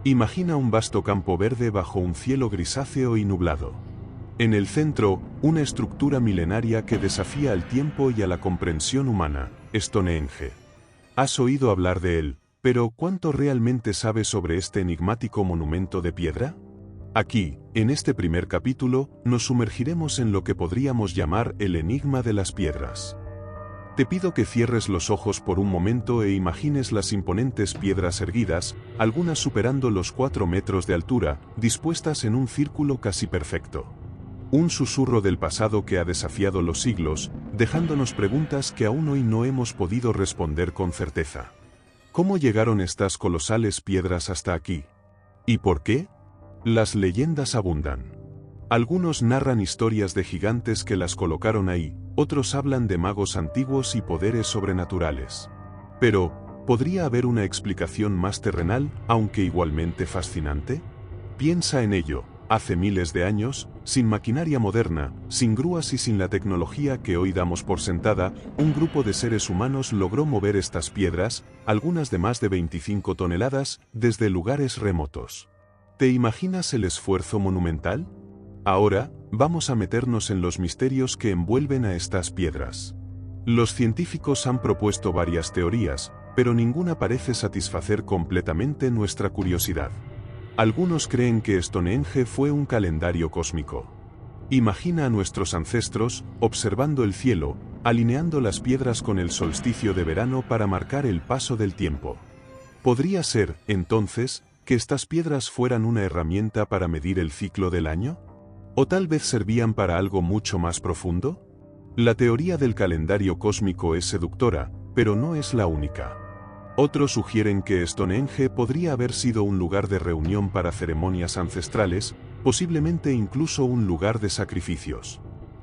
Imagina un vasto campo verde bajo un cielo grisáceo y nublado. En el centro, una estructura milenaria que desafía al tiempo y a la comprensión humana, Stonehenge. Has oído hablar de él, pero ¿cuánto realmente sabes sobre este enigmático monumento de piedra? Aquí, en este primer capítulo, nos sumergiremos en lo que podríamos llamar el enigma de las piedras. Te pido que cierres los ojos por un momento e imagines las imponentes piedras erguidas, algunas superando los 4 metros de altura, dispuestas en un círculo casi perfecto. Un susurro del pasado que ha desafiado los siglos, dejándonos preguntas que aún hoy no hemos podido responder con certeza. ¿Cómo llegaron estas colosales piedras hasta aquí? ¿Y por qué? Las leyendas abundan. Algunos narran historias de gigantes que las colocaron ahí, otros hablan de magos antiguos y poderes sobrenaturales. Pero, ¿podría haber una explicación más terrenal, aunque igualmente fascinante? Piensa en ello. Hace miles de años, sin maquinaria moderna, sin grúas y sin la tecnología que hoy damos por sentada, un grupo de seres humanos logró mover estas piedras, algunas de más de 25 toneladas, desde lugares remotos. ¿Te imaginas el esfuerzo monumental? Ahora, vamos a meternos en los misterios que envuelven a estas piedras. Los científicos han propuesto varias teorías, pero ninguna parece satisfacer completamente nuestra curiosidad. Algunos creen que Stonehenge fue un calendario cósmico. Imagina a nuestros ancestros, observando el cielo, alineando las piedras con el solsticio de verano para marcar el paso del tiempo. ¿Podría ser, entonces, que estas piedras fueran una herramienta para medir el ciclo del año? ¿O tal vez servían para algo mucho más profundo? La teoría del calendario cósmico es seductora, pero no es la única. Otros sugieren que Stonehenge podría haber sido un lugar de reunión para ceremonias ancestrales, posiblemente incluso un lugar de sacrificios.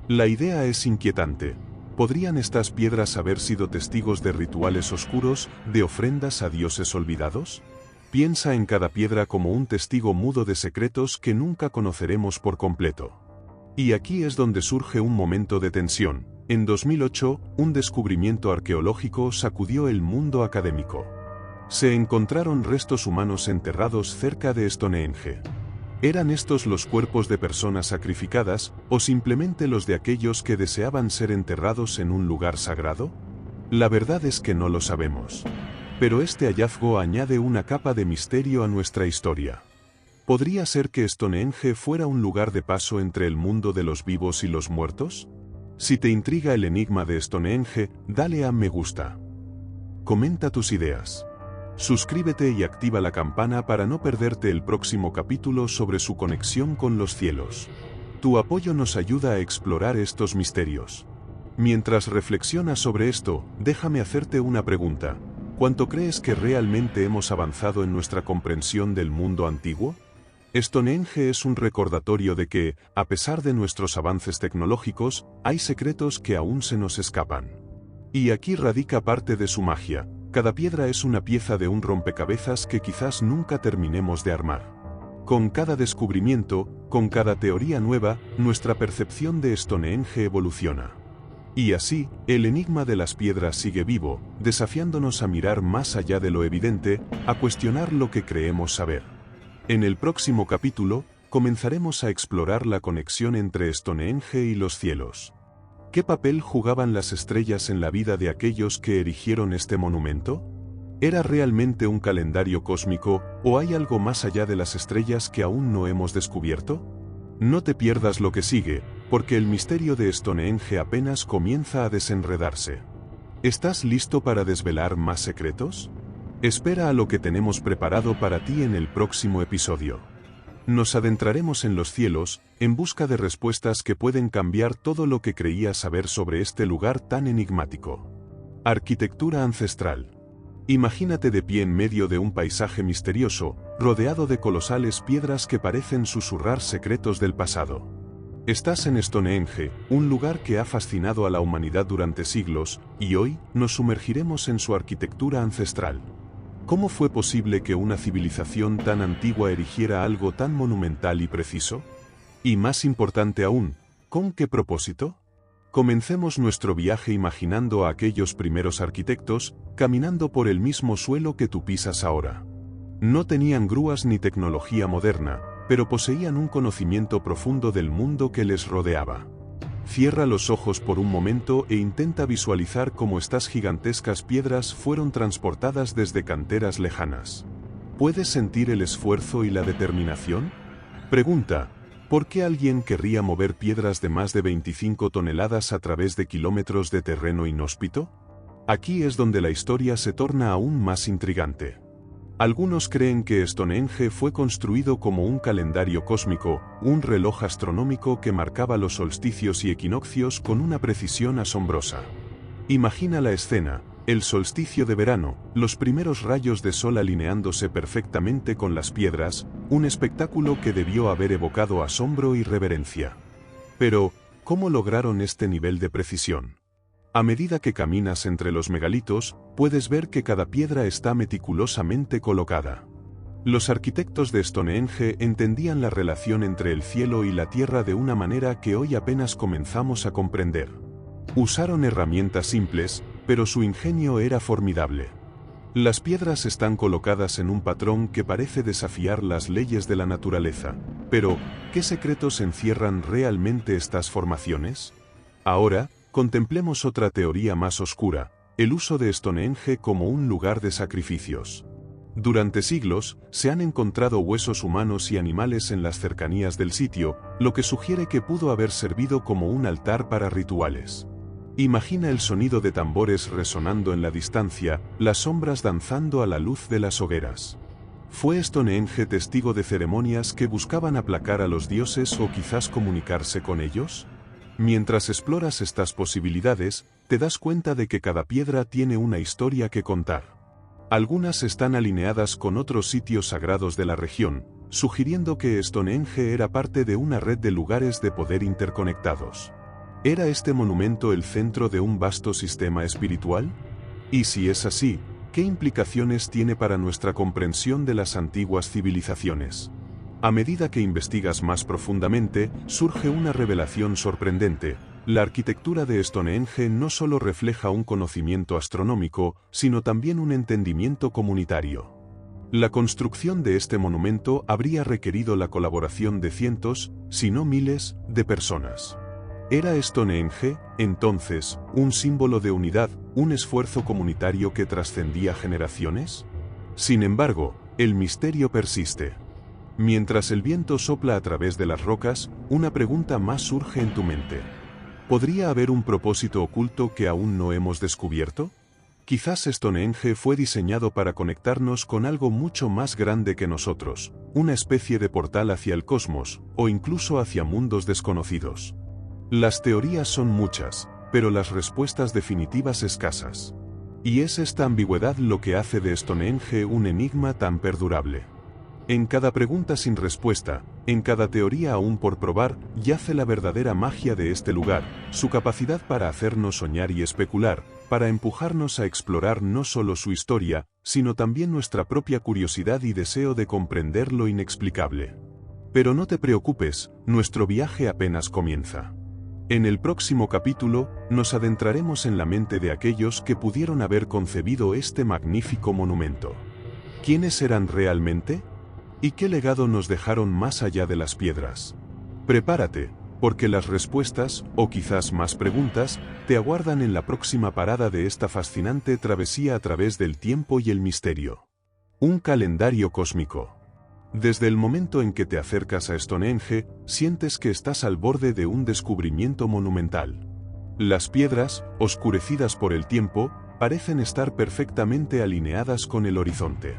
La idea es inquietante. ¿Podrían estas piedras haber sido testigos de rituales oscuros, de ofrendas a dioses olvidados? Piensa en cada piedra como un testigo mudo de secretos que nunca conoceremos por completo. Y aquí es donde surge un momento de tensión. En 2008, un descubrimiento arqueológico sacudió el mundo académico. Se encontraron restos humanos enterrados cerca de Stonehenge. ¿Eran estos los cuerpos de personas sacrificadas, o simplemente los de aquellos que deseaban ser enterrados en un lugar sagrado? La verdad es que no lo sabemos. Pero este hallazgo añade una capa de misterio a nuestra historia. ¿Podría ser que Stonehenge fuera un lugar de paso entre el mundo de los vivos y los muertos? Si te intriga el enigma de Stonehenge, dale a me gusta. Comenta tus ideas. Suscríbete y activa la campana para no perderte el próximo capítulo sobre su conexión con los cielos. Tu apoyo nos ayuda a explorar estos misterios. Mientras reflexionas sobre esto, déjame hacerte una pregunta. ¿Cuánto crees que realmente hemos avanzado en nuestra comprensión del mundo antiguo? Stonehenge es un recordatorio de que, a pesar de nuestros avances tecnológicos, hay secretos que aún se nos escapan. Y aquí radica parte de su magia. Cada piedra es una pieza de un rompecabezas que quizás nunca terminemos de armar. Con cada descubrimiento, con cada teoría nueva, nuestra percepción de Stonehenge evoluciona. Y así, el enigma de las piedras sigue vivo, desafiándonos a mirar más allá de lo evidente, a cuestionar lo que creemos saber. En el próximo capítulo, comenzaremos a explorar la conexión entre Stonehenge y los cielos. ¿Qué papel jugaban las estrellas en la vida de aquellos que erigieron este monumento? ¿Era realmente un calendario cósmico, o hay algo más allá de las estrellas que aún no hemos descubierto? No te pierdas lo que sigue, porque el misterio de Stonehenge apenas comienza a desenredarse. ¿Estás listo para desvelar más secretos? Espera a lo que tenemos preparado para ti en el próximo episodio. Nos adentraremos en los cielos, en busca de respuestas que pueden cambiar todo lo que creías saber sobre este lugar tan enigmático. Arquitectura ancestral. Imagínate de pie en medio de un paisaje misterioso, rodeado de colosales piedras que parecen susurrar secretos del pasado. Estás en Stonehenge, un lugar que ha fascinado a la humanidad durante siglos, y hoy nos sumergiremos en su arquitectura ancestral. ¿Cómo fue posible que una civilización tan antigua erigiera algo tan monumental y preciso? Y más importante aún, ¿con qué propósito? Comencemos nuestro viaje imaginando a aquellos primeros arquitectos, caminando por el mismo suelo que tú pisas ahora. No tenían grúas ni tecnología moderna, pero poseían un conocimiento profundo del mundo que les rodeaba. Cierra los ojos por un momento e intenta visualizar cómo estas gigantescas piedras fueron transportadas desde canteras lejanas. ¿Puedes sentir el esfuerzo y la determinación? Pregunta, ¿por qué alguien querría mover piedras de más de 25 toneladas a través de kilómetros de terreno inhóspito? Aquí es donde la historia se torna aún más intrigante. Algunos creen que Stonehenge fue construido como un calendario cósmico, un reloj astronómico que marcaba los solsticios y equinoccios con una precisión asombrosa. Imagina la escena, el solsticio de verano, los primeros rayos de sol alineándose perfectamente con las piedras, un espectáculo que debió haber evocado asombro y reverencia. Pero, ¿cómo lograron este nivel de precisión? A medida que caminas entre los megalitos, puedes ver que cada piedra está meticulosamente colocada. Los arquitectos de Stonehenge entendían la relación entre el cielo y la tierra de una manera que hoy apenas comenzamos a comprender. Usaron herramientas simples, pero su ingenio era formidable. Las piedras están colocadas en un patrón que parece desafiar las leyes de la naturaleza. Pero, ¿qué secretos encierran realmente estas formaciones? Ahora, contemplemos otra teoría más oscura, el uso de Stonehenge como un lugar de sacrificios. Durante siglos, se han encontrado huesos humanos y animales en las cercanías del sitio, lo que sugiere que pudo haber servido como un altar para rituales. Imagina el sonido de tambores resonando en la distancia, las sombras danzando a la luz de las hogueras. ¿Fue Stonehenge testigo de ceremonias que buscaban aplacar a los dioses o quizás comunicarse con ellos? Mientras exploras estas posibilidades, te das cuenta de que cada piedra tiene una historia que contar. Algunas están alineadas con otros sitios sagrados de la región, sugiriendo que Stonehenge era parte de una red de lugares de poder interconectados. ¿Era este monumento el centro de un vasto sistema espiritual? Y si es así, ¿qué implicaciones tiene para nuestra comprensión de las antiguas civilizaciones? A medida que investigas más profundamente, surge una revelación sorprendente. La arquitectura de Stonehenge no solo refleja un conocimiento astronómico, sino también un entendimiento comunitario. La construcción de este monumento habría requerido la colaboración de cientos, si no miles, de personas. ¿Era Stonehenge, entonces, un símbolo de unidad, un esfuerzo comunitario que trascendía generaciones? Sin embargo, el misterio persiste. Mientras el viento sopla a través de las rocas, una pregunta más surge en tu mente. ¿Podría haber un propósito oculto que aún no hemos descubierto? Quizás Stonehenge fue diseñado para conectarnos con algo mucho más grande que nosotros, una especie de portal hacia el cosmos, o incluso hacia mundos desconocidos. Las teorías son muchas, pero las respuestas definitivas escasas. Y es esta ambigüedad lo que hace de Stonehenge un enigma tan perdurable. En cada pregunta sin respuesta, en cada teoría aún por probar, yace la verdadera magia de este lugar, su capacidad para hacernos soñar y especular, para empujarnos a explorar no solo su historia, sino también nuestra propia curiosidad y deseo de comprender lo inexplicable. Pero no te preocupes, nuestro viaje apenas comienza. En el próximo capítulo, nos adentraremos en la mente de aquellos que pudieron haber concebido este magnífico monumento. ¿Quiénes eran realmente? ¿Y qué legado nos dejaron más allá de las piedras? Prepárate, porque las respuestas, o quizás más preguntas, te aguardan en la próxima parada de esta fascinante travesía a través del tiempo y el misterio. Un calendario cósmico. Desde el momento en que te acercas a Stonehenge, sientes que estás al borde de un descubrimiento monumental. Las piedras, oscurecidas por el tiempo, parecen estar perfectamente alineadas con el horizonte.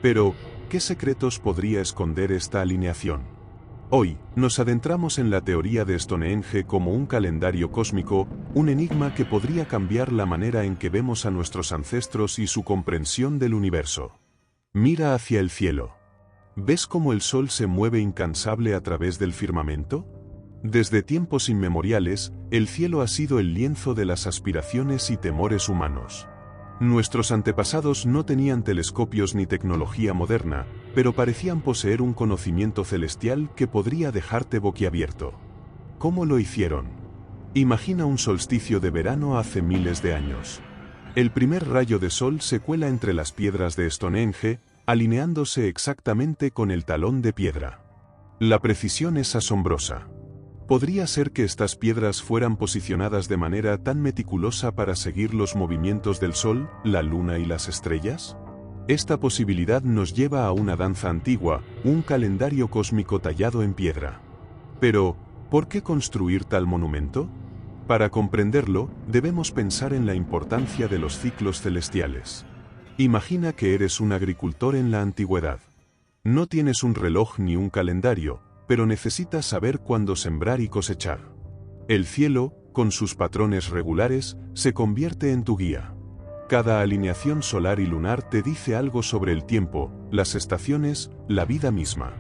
Pero, ¿qué secretos podría esconder esta alineación? Hoy, nos adentramos en la teoría de Stonehenge como un calendario cósmico, un enigma que podría cambiar la manera en que vemos a nuestros ancestros y su comprensión del universo. Mira hacia el cielo. ¿Ves cómo el sol se mueve incansable a través del firmamento? Desde tiempos inmemoriales, el cielo ha sido el lienzo de las aspiraciones y temores humanos. Nuestros antepasados no tenían telescopios ni tecnología moderna, pero parecían poseer un conocimiento celestial que podría dejarte boquiabierto. ¿Cómo lo hicieron? Imagina un solsticio de verano hace miles de años. El primer rayo de sol se cuela entre las piedras de Stonehenge, alineándose exactamente con el talón de piedra. La precisión es asombrosa. ¿Podría ser que estas piedras fueran posicionadas de manera tan meticulosa para seguir los movimientos del Sol, la Luna y las estrellas? Esta posibilidad nos lleva a una danza antigua, un calendario cósmico tallado en piedra. Pero, ¿por qué construir tal monumento? Para comprenderlo, debemos pensar en la importancia de los ciclos celestiales. Imagina que eres un agricultor en la antigüedad. No tienes un reloj ni un calendario, pero necesitas saber cuándo sembrar y cosechar. El cielo, con sus patrones regulares, se convierte en tu guía. Cada alineación solar y lunar te dice algo sobre el tiempo, las estaciones, la vida misma.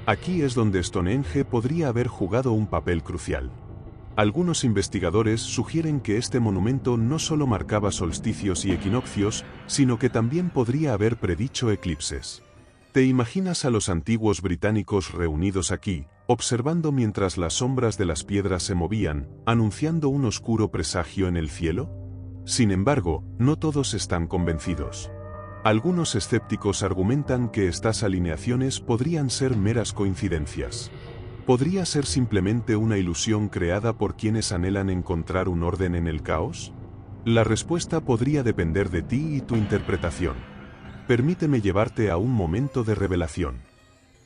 Aquí es donde Stonehenge podría haber jugado un papel crucial. Algunos investigadores sugieren que este monumento no solo marcaba solsticios y equinoccios, sino que también podría haber predicho eclipses. ¿Te imaginas a los antiguos británicos reunidos aquí, observando mientras las sombras de las piedras se movían, anunciando un oscuro presagio en el cielo? Sin embargo, no todos están convencidos. Algunos escépticos argumentan que estas alineaciones podrían ser meras coincidencias. ¿Podría ser simplemente una ilusión creada por quienes anhelan encontrar un orden en el caos? La respuesta podría depender de ti y tu interpretación. Permíteme llevarte a un momento de revelación.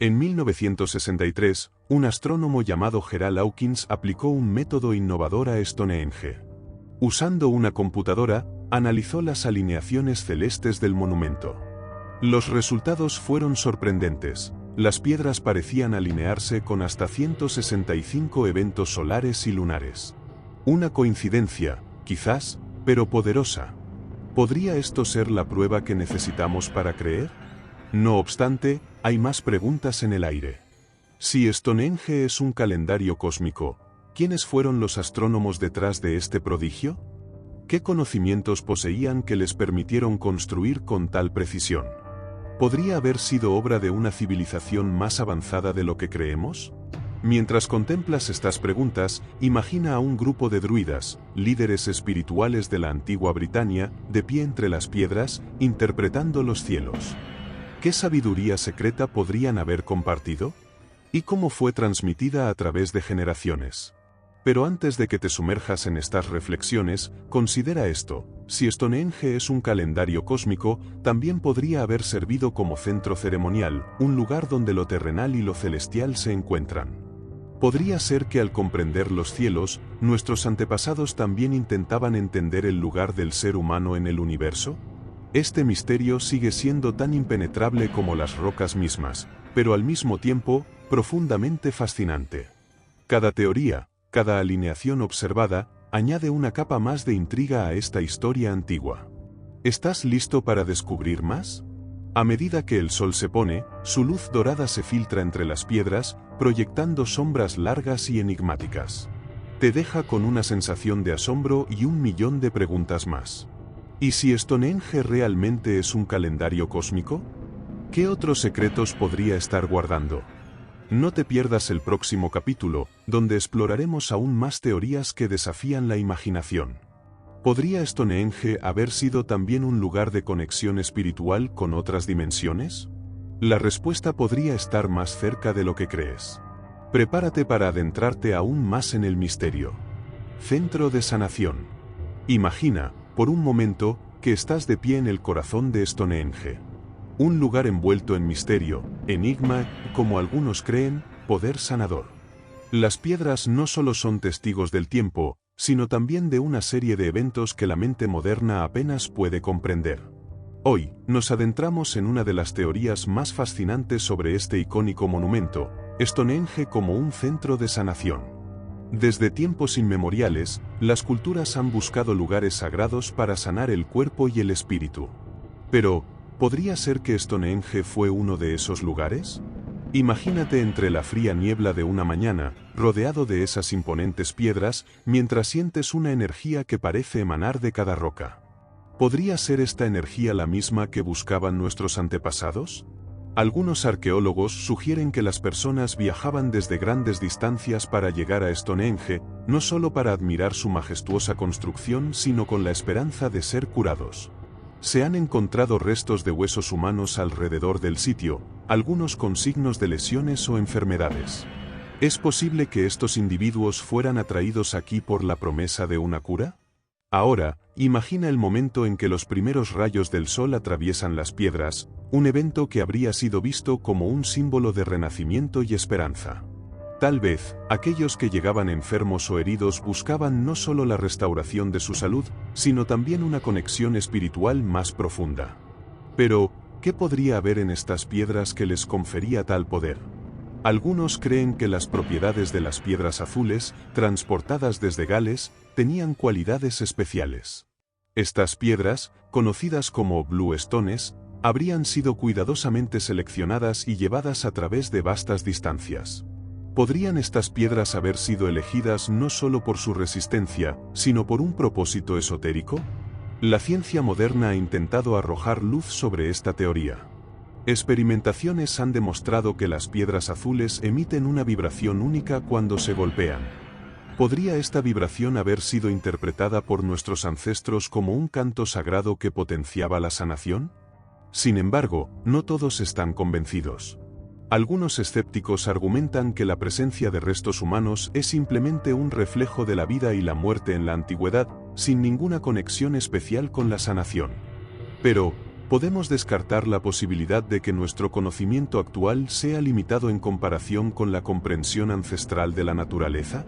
En 1963, un astrónomo llamado Gerald Hawkins aplicó un método innovador a Stonehenge. Usando una computadora, analizó las alineaciones celestes del monumento. Los resultados fueron sorprendentes. Las piedras parecían alinearse con hasta 165 eventos solares y lunares. Una coincidencia, quizás, pero poderosa. ¿Podría esto ser la prueba que necesitamos para creer? No obstante, hay más preguntas en el aire. Si Stonehenge es un calendario cósmico, ¿quiénes fueron los astrónomos detrás de este prodigio? ¿Qué conocimientos poseían que les permitieron construir con tal precisión? ¿Podría haber sido obra de una civilización más avanzada de lo que creemos? Mientras contemplas estas preguntas, imagina a un grupo de druidas, líderes espirituales de la antigua Britania, de pie entre las piedras, interpretando los cielos. ¿Qué sabiduría secreta podrían haber compartido? ¿Y cómo fue transmitida a través de generaciones? Pero antes de que te sumerjas en estas reflexiones, considera esto: si Stonehenge es un calendario cósmico, también podría haber servido como centro ceremonial, un lugar donde lo terrenal y lo celestial se encuentran. ¿Podría ser que al comprender los cielos, nuestros antepasados también intentaban entender el lugar del ser humano en el universo? Este misterio sigue siendo tan impenetrable como las rocas mismas, pero al mismo tiempo, profundamente fascinante. Cada teoría, cada alineación observada, añade una capa más de intriga a esta historia antigua. ¿Estás listo para descubrir más? A medida que el sol se pone, su luz dorada se filtra entre las piedras, proyectando sombras largas y enigmáticas. Te deja con una sensación de asombro y un millón de preguntas más. ¿Y si Stonehenge realmente es un calendario cósmico? ¿Qué otros secretos podría estar guardando? No te pierdas el próximo capítulo, donde exploraremos aún más teorías que desafían la imaginación. ¿Podría Stonehenge haber sido también un lugar de conexión espiritual con otras dimensiones? La respuesta podría estar más cerca de lo que crees. Prepárate para adentrarte aún más en el misterio. Centro de sanación. Imagina, por un momento, que estás de pie en el corazón de Stonehenge. Un lugar envuelto en misterio, enigma, como algunos creen, poder sanador. Las piedras no solo son testigos del tiempo, sino también de una serie de eventos que la mente moderna apenas puede comprender. Hoy, nos adentramos en una de las teorías más fascinantes sobre este icónico monumento, Stonehenge como un centro de sanación. Desde tiempos inmemoriales, las culturas han buscado lugares sagrados para sanar el cuerpo y el espíritu. Pero, ¿podría ser que Stonehenge fue uno de esos lugares? Imagínate entre la fría niebla de una mañana, rodeado de esas imponentes piedras, mientras sientes una energía que parece emanar de cada roca. ¿Podría ser esta energía la misma que buscaban nuestros antepasados? Algunos arqueólogos sugieren que las personas viajaban desde grandes distancias para llegar a Stonehenge, no solo para admirar su majestuosa construcción, sino con la esperanza de ser curados. Se han encontrado restos de huesos humanos alrededor del sitio, algunos con signos de lesiones o enfermedades. ¿Es posible que estos individuos fueran atraídos aquí por la promesa de una cura? Ahora, imagina el momento en que los primeros rayos del sol atraviesan las piedras, un evento que habría sido visto como un símbolo de renacimiento y esperanza. Tal vez, aquellos que llegaban enfermos o heridos buscaban no solo la restauración de su salud, sino también una conexión espiritual más profunda. Pero, ¿qué podría haber en estas piedras que les confería tal poder? Algunos creen que las propiedades de las piedras azules, transportadas desde Gales, tenían cualidades especiales. Estas piedras, conocidas como Blue Stones, habrían sido cuidadosamente seleccionadas y llevadas a través de vastas distancias. ¿Podrían estas piedras haber sido elegidas no solo por su resistencia, sino por un propósito esotérico? La ciencia moderna ha intentado arrojar luz sobre esta teoría. Experimentaciones han demostrado que las piedras azules emiten una vibración única cuando se golpean. ¿Podría esta vibración haber sido interpretada por nuestros ancestros como un canto sagrado que potenciaba la sanación? Sin embargo, no todos están convencidos. Algunos escépticos argumentan que la presencia de restos humanos es simplemente un reflejo de la vida y la muerte en la antigüedad, sin ninguna conexión especial con la sanación. Pero, ¿podemos descartar la posibilidad de que nuestro conocimiento actual sea limitado en comparación con la comprensión ancestral de la naturaleza?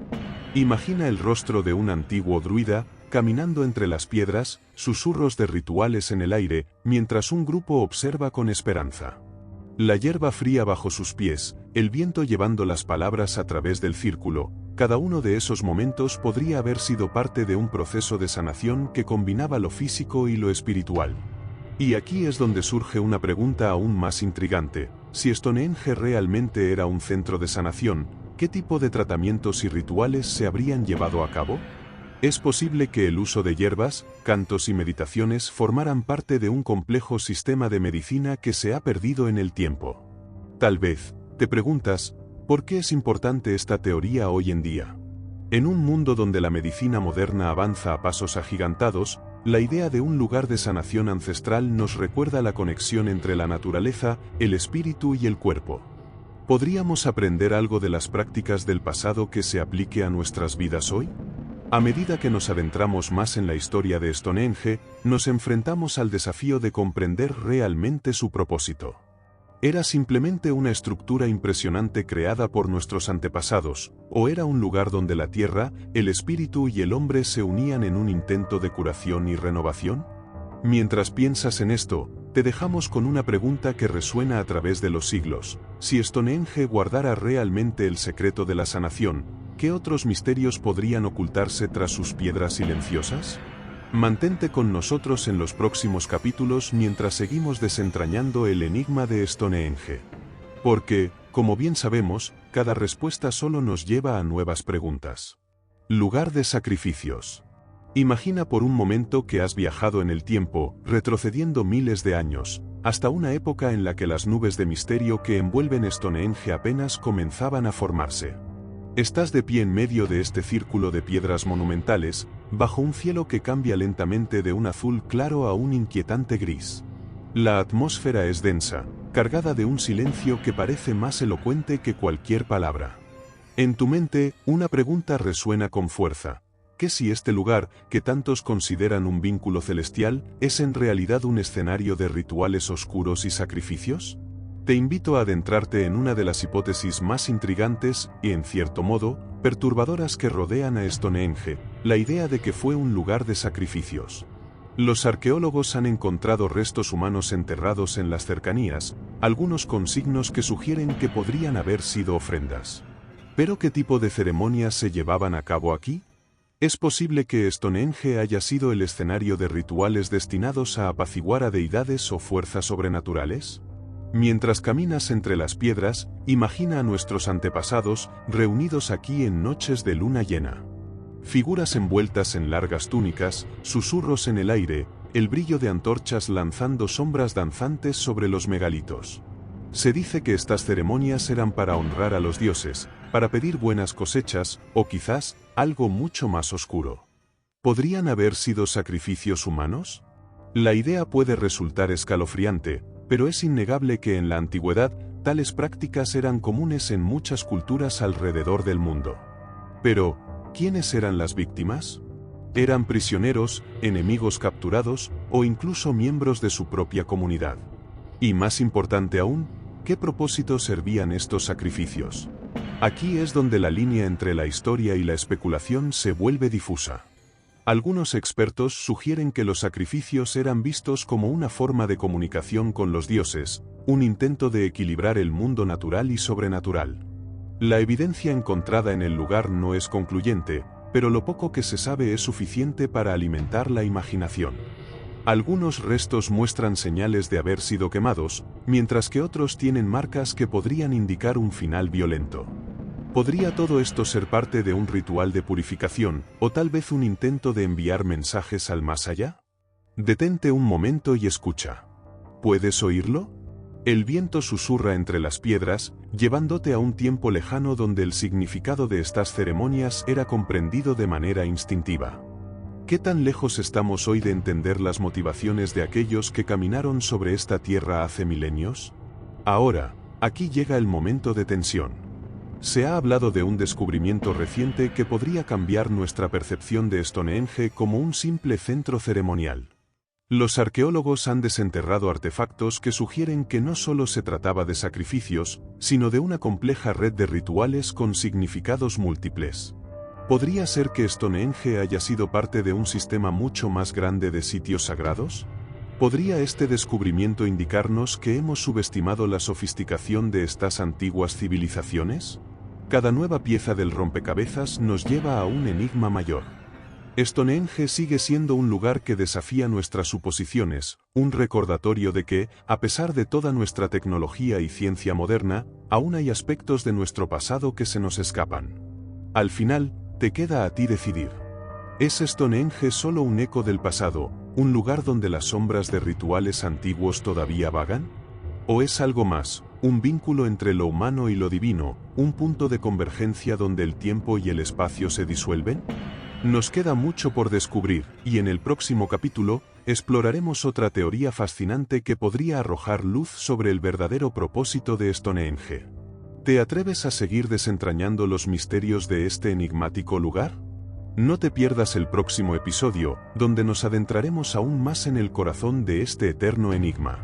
Imagina el rostro de un antiguo druida, caminando entre las piedras, susurros de rituales en el aire, mientras un grupo observa con esperanza. La hierba fría bajo sus pies, el viento llevando las palabras a través del círculo, cada uno de esos momentos podría haber sido parte de un proceso de sanación que combinaba lo físico y lo espiritual. Y aquí es donde surge una pregunta aún más intrigante: si Stonehenge realmente era un centro de sanación, ¿qué tipo de tratamientos y rituales se habrían llevado a cabo? Es posible que el uso de hierbas, cantos y meditaciones formaran parte de un complejo sistema de medicina que se ha perdido en el tiempo. Tal vez, te preguntas, ¿por qué es importante esta teoría hoy en día? En un mundo donde la medicina moderna avanza a pasos agigantados, la idea de un lugar de sanación ancestral nos recuerda la conexión entre la naturaleza, el espíritu y el cuerpo. ¿Podríamos aprender algo de las prácticas del pasado que se aplique a nuestras vidas hoy? A medida que nos adentramos más en la historia de Stonehenge, nos enfrentamos al desafío de comprender realmente su propósito. ¿Era simplemente una estructura impresionante creada por nuestros antepasados, o era un lugar donde la tierra, el espíritu y el hombre se unían en un intento de curación y renovación? Mientras piensas en esto, te dejamos con una pregunta que resuena a través de los siglos: si Stonehenge guardara realmente el secreto de la sanación, ¿qué otros misterios podrían ocultarse tras sus piedras silenciosas? Mantente con nosotros en los próximos capítulos mientras seguimos desentrañando el enigma de Stonehenge. Porque, como bien sabemos, cada respuesta solo nos lleva a nuevas preguntas. Lugar de sacrificios. Imagina por un momento que has viajado en el tiempo, retrocediendo miles de años, hasta una época en la que las nubes de misterio que envuelven Stonehenge apenas comenzaban a formarse. Estás de pie en medio de este círculo de piedras monumentales, bajo un cielo que cambia lentamente de un azul claro a un inquietante gris. La atmósfera es densa, cargada de un silencio que parece más elocuente que cualquier palabra. En tu mente, una pregunta resuena con fuerza: ¿qué si este lugar, que tantos consideran un vínculo celestial, es en realidad un escenario de rituales oscuros y sacrificios? Te invito a adentrarte en una de las hipótesis más intrigantes y, en cierto modo, perturbadoras que rodean a Stonehenge: la idea de que fue un lugar de sacrificios. Los arqueólogos han encontrado restos humanos enterrados en las cercanías, algunos con signos que sugieren que podrían haber sido ofrendas. ¿Pero qué tipo de ceremonias se llevaban a cabo aquí? ¿Es posible que Stonehenge haya sido el escenario de rituales destinados a apaciguar a deidades o fuerzas sobrenaturales? Mientras caminas entre las piedras, imagina a nuestros antepasados reunidos aquí en noches de luna llena. Figuras envueltas en largas túnicas, susurros en el aire, el brillo de antorchas lanzando sombras danzantes sobre los megalitos. Se dice que estas ceremonias eran para honrar a los dioses, para pedir buenas cosechas, o quizás, algo mucho más oscuro. ¿Podrían haber sido sacrificios humanos? La idea puede resultar escalofriante, pero es innegable que en la antigüedad, tales prácticas eran comunes en muchas culturas alrededor del mundo. Pero, ¿quiénes eran las víctimas? ¿Eran prisioneros, enemigos capturados, o incluso miembros de su propia comunidad? Y más importante aún, ¿qué propósito servían estos sacrificios? Aquí es donde la línea entre la historia y la especulación se vuelve difusa. Algunos expertos sugieren que los sacrificios eran vistos como una forma de comunicación con los dioses, un intento de equilibrar el mundo natural y sobrenatural. La evidencia encontrada en el lugar no es concluyente, pero lo poco que se sabe es suficiente para alimentar la imaginación. Algunos restos muestran señales de haber sido quemados, mientras que otros tienen marcas que podrían indicar un final violento. ¿Podría todo esto ser parte de un ritual de purificación, o tal vez un intento de enviar mensajes al más allá? Detente un momento y escucha. ¿Puedes oírlo? El viento susurra entre las piedras, llevándote a un tiempo lejano donde el significado de estas ceremonias era comprendido de manera instintiva. ¿Qué tan lejos estamos hoy de entender las motivaciones de aquellos que caminaron sobre esta tierra hace milenios? Ahora, aquí llega el momento de tensión. Se ha hablado de un descubrimiento reciente que podría cambiar nuestra percepción de Stonehenge como un simple centro ceremonial. Los arqueólogos han desenterrado artefactos que sugieren que no solo se trataba de sacrificios, sino de una compleja red de rituales con significados múltiples. ¿Podría ser que Stonehenge haya sido parte de un sistema mucho más grande de sitios sagrados? ¿Podría este descubrimiento indicarnos que hemos subestimado la sofisticación de estas antiguas civilizaciones? Cada nueva pieza del rompecabezas nos lleva a un enigma mayor. Stonehenge sigue siendo un lugar que desafía nuestras suposiciones, un recordatorio de que, a pesar de toda nuestra tecnología y ciencia moderna, aún hay aspectos de nuestro pasado que se nos escapan. Al final, te queda a ti decidir. ¿Es Stonehenge solo un eco del pasado, un lugar donde las sombras de rituales antiguos todavía vagan? ¿O es algo más, un vínculo entre lo humano y lo divino, un punto de convergencia donde el tiempo y el espacio se disuelven? Nos queda mucho por descubrir, y en el próximo capítulo, exploraremos otra teoría fascinante que podría arrojar luz sobre el verdadero propósito de Stonehenge. ¿Te atreves a seguir desentrañando los misterios de este enigmático lugar? No te pierdas el próximo episodio, donde nos adentraremos aún más en el corazón de este eterno enigma.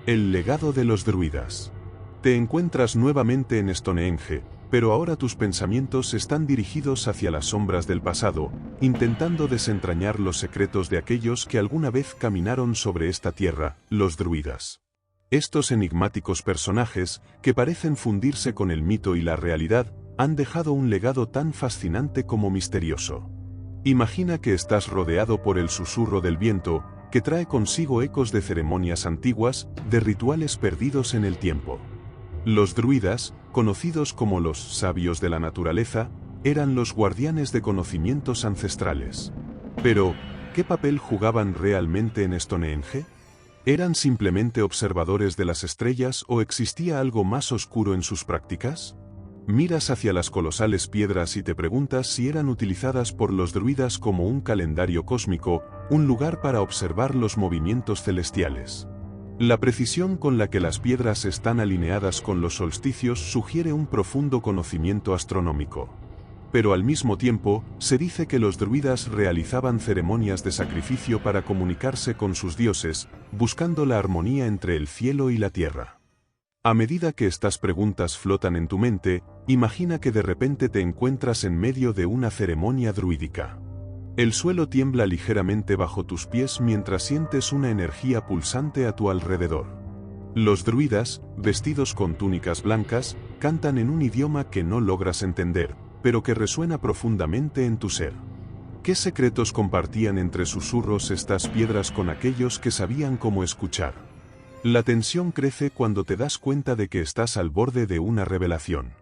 El legado de los druidas. Te encuentras nuevamente en Stonehenge, pero ahora tus pensamientos están dirigidos hacia las sombras del pasado, intentando desentrañar los secretos de aquellos que alguna vez caminaron sobre esta tierra, los druidas. Estos enigmáticos personajes, que parecen fundirse con el mito y la realidad, han dejado un legado tan fascinante como misterioso. Imagina que estás rodeado por el susurro del viento, que trae consigo ecos de ceremonias antiguas, de rituales perdidos en el tiempo. Los druidas, conocidos como los sabios de la naturaleza, eran los guardianes de conocimientos ancestrales. Pero, ¿qué papel jugaban realmente en Stonehenge? ¿Eran simplemente observadores de las estrellas o existía algo más oscuro en sus prácticas? Miras hacia las colosales piedras y te preguntas si eran utilizadas por los druidas como un calendario cósmico, un lugar para observar los movimientos celestiales. La precisión con la que las piedras están alineadas con los solsticios sugiere un profundo conocimiento astronómico. Pero al mismo tiempo, se dice que los druidas realizaban ceremonias de sacrificio para comunicarse con sus dioses, buscando la armonía entre el cielo y la tierra. A medida que estas preguntas flotan en tu mente, imagina que de repente te encuentras en medio de una ceremonia druídica. El suelo tiembla ligeramente bajo tus pies mientras sientes una energía pulsante a tu alrededor. Los druidas, vestidos con túnicas blancas, cantan en un idioma que no logras entender, pero que resuena profundamente en tu ser. ¿Qué secretos compartían entre susurros estas piedras con aquellos que sabían cómo escuchar? La tensión crece cuando te das cuenta de que estás al borde de una revelación.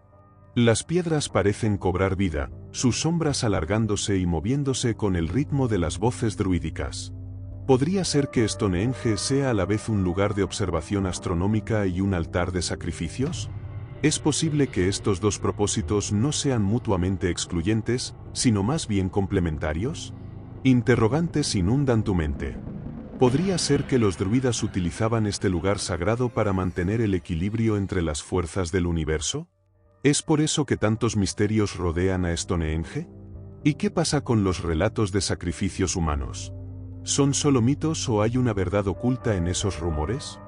Las piedras parecen cobrar vida, sus sombras alargándose y moviéndose con el ritmo de las voces druídicas. ¿Podría ser que Stonehenge sea a la vez un lugar de observación astronómica y un altar de sacrificios? ¿Es posible que estos dos propósitos no sean mutuamente excluyentes, sino más bien complementarios? Interrogantes inundan tu mente. ¿Podría ser que los druidas utilizaban este lugar sagrado para mantener el equilibrio entre las fuerzas del universo? ¿Es por eso que tantos misterios rodean a Stonehenge? ¿Y qué pasa con los relatos de sacrificios humanos? ¿Son solo mitos o hay una verdad oculta en esos rumores?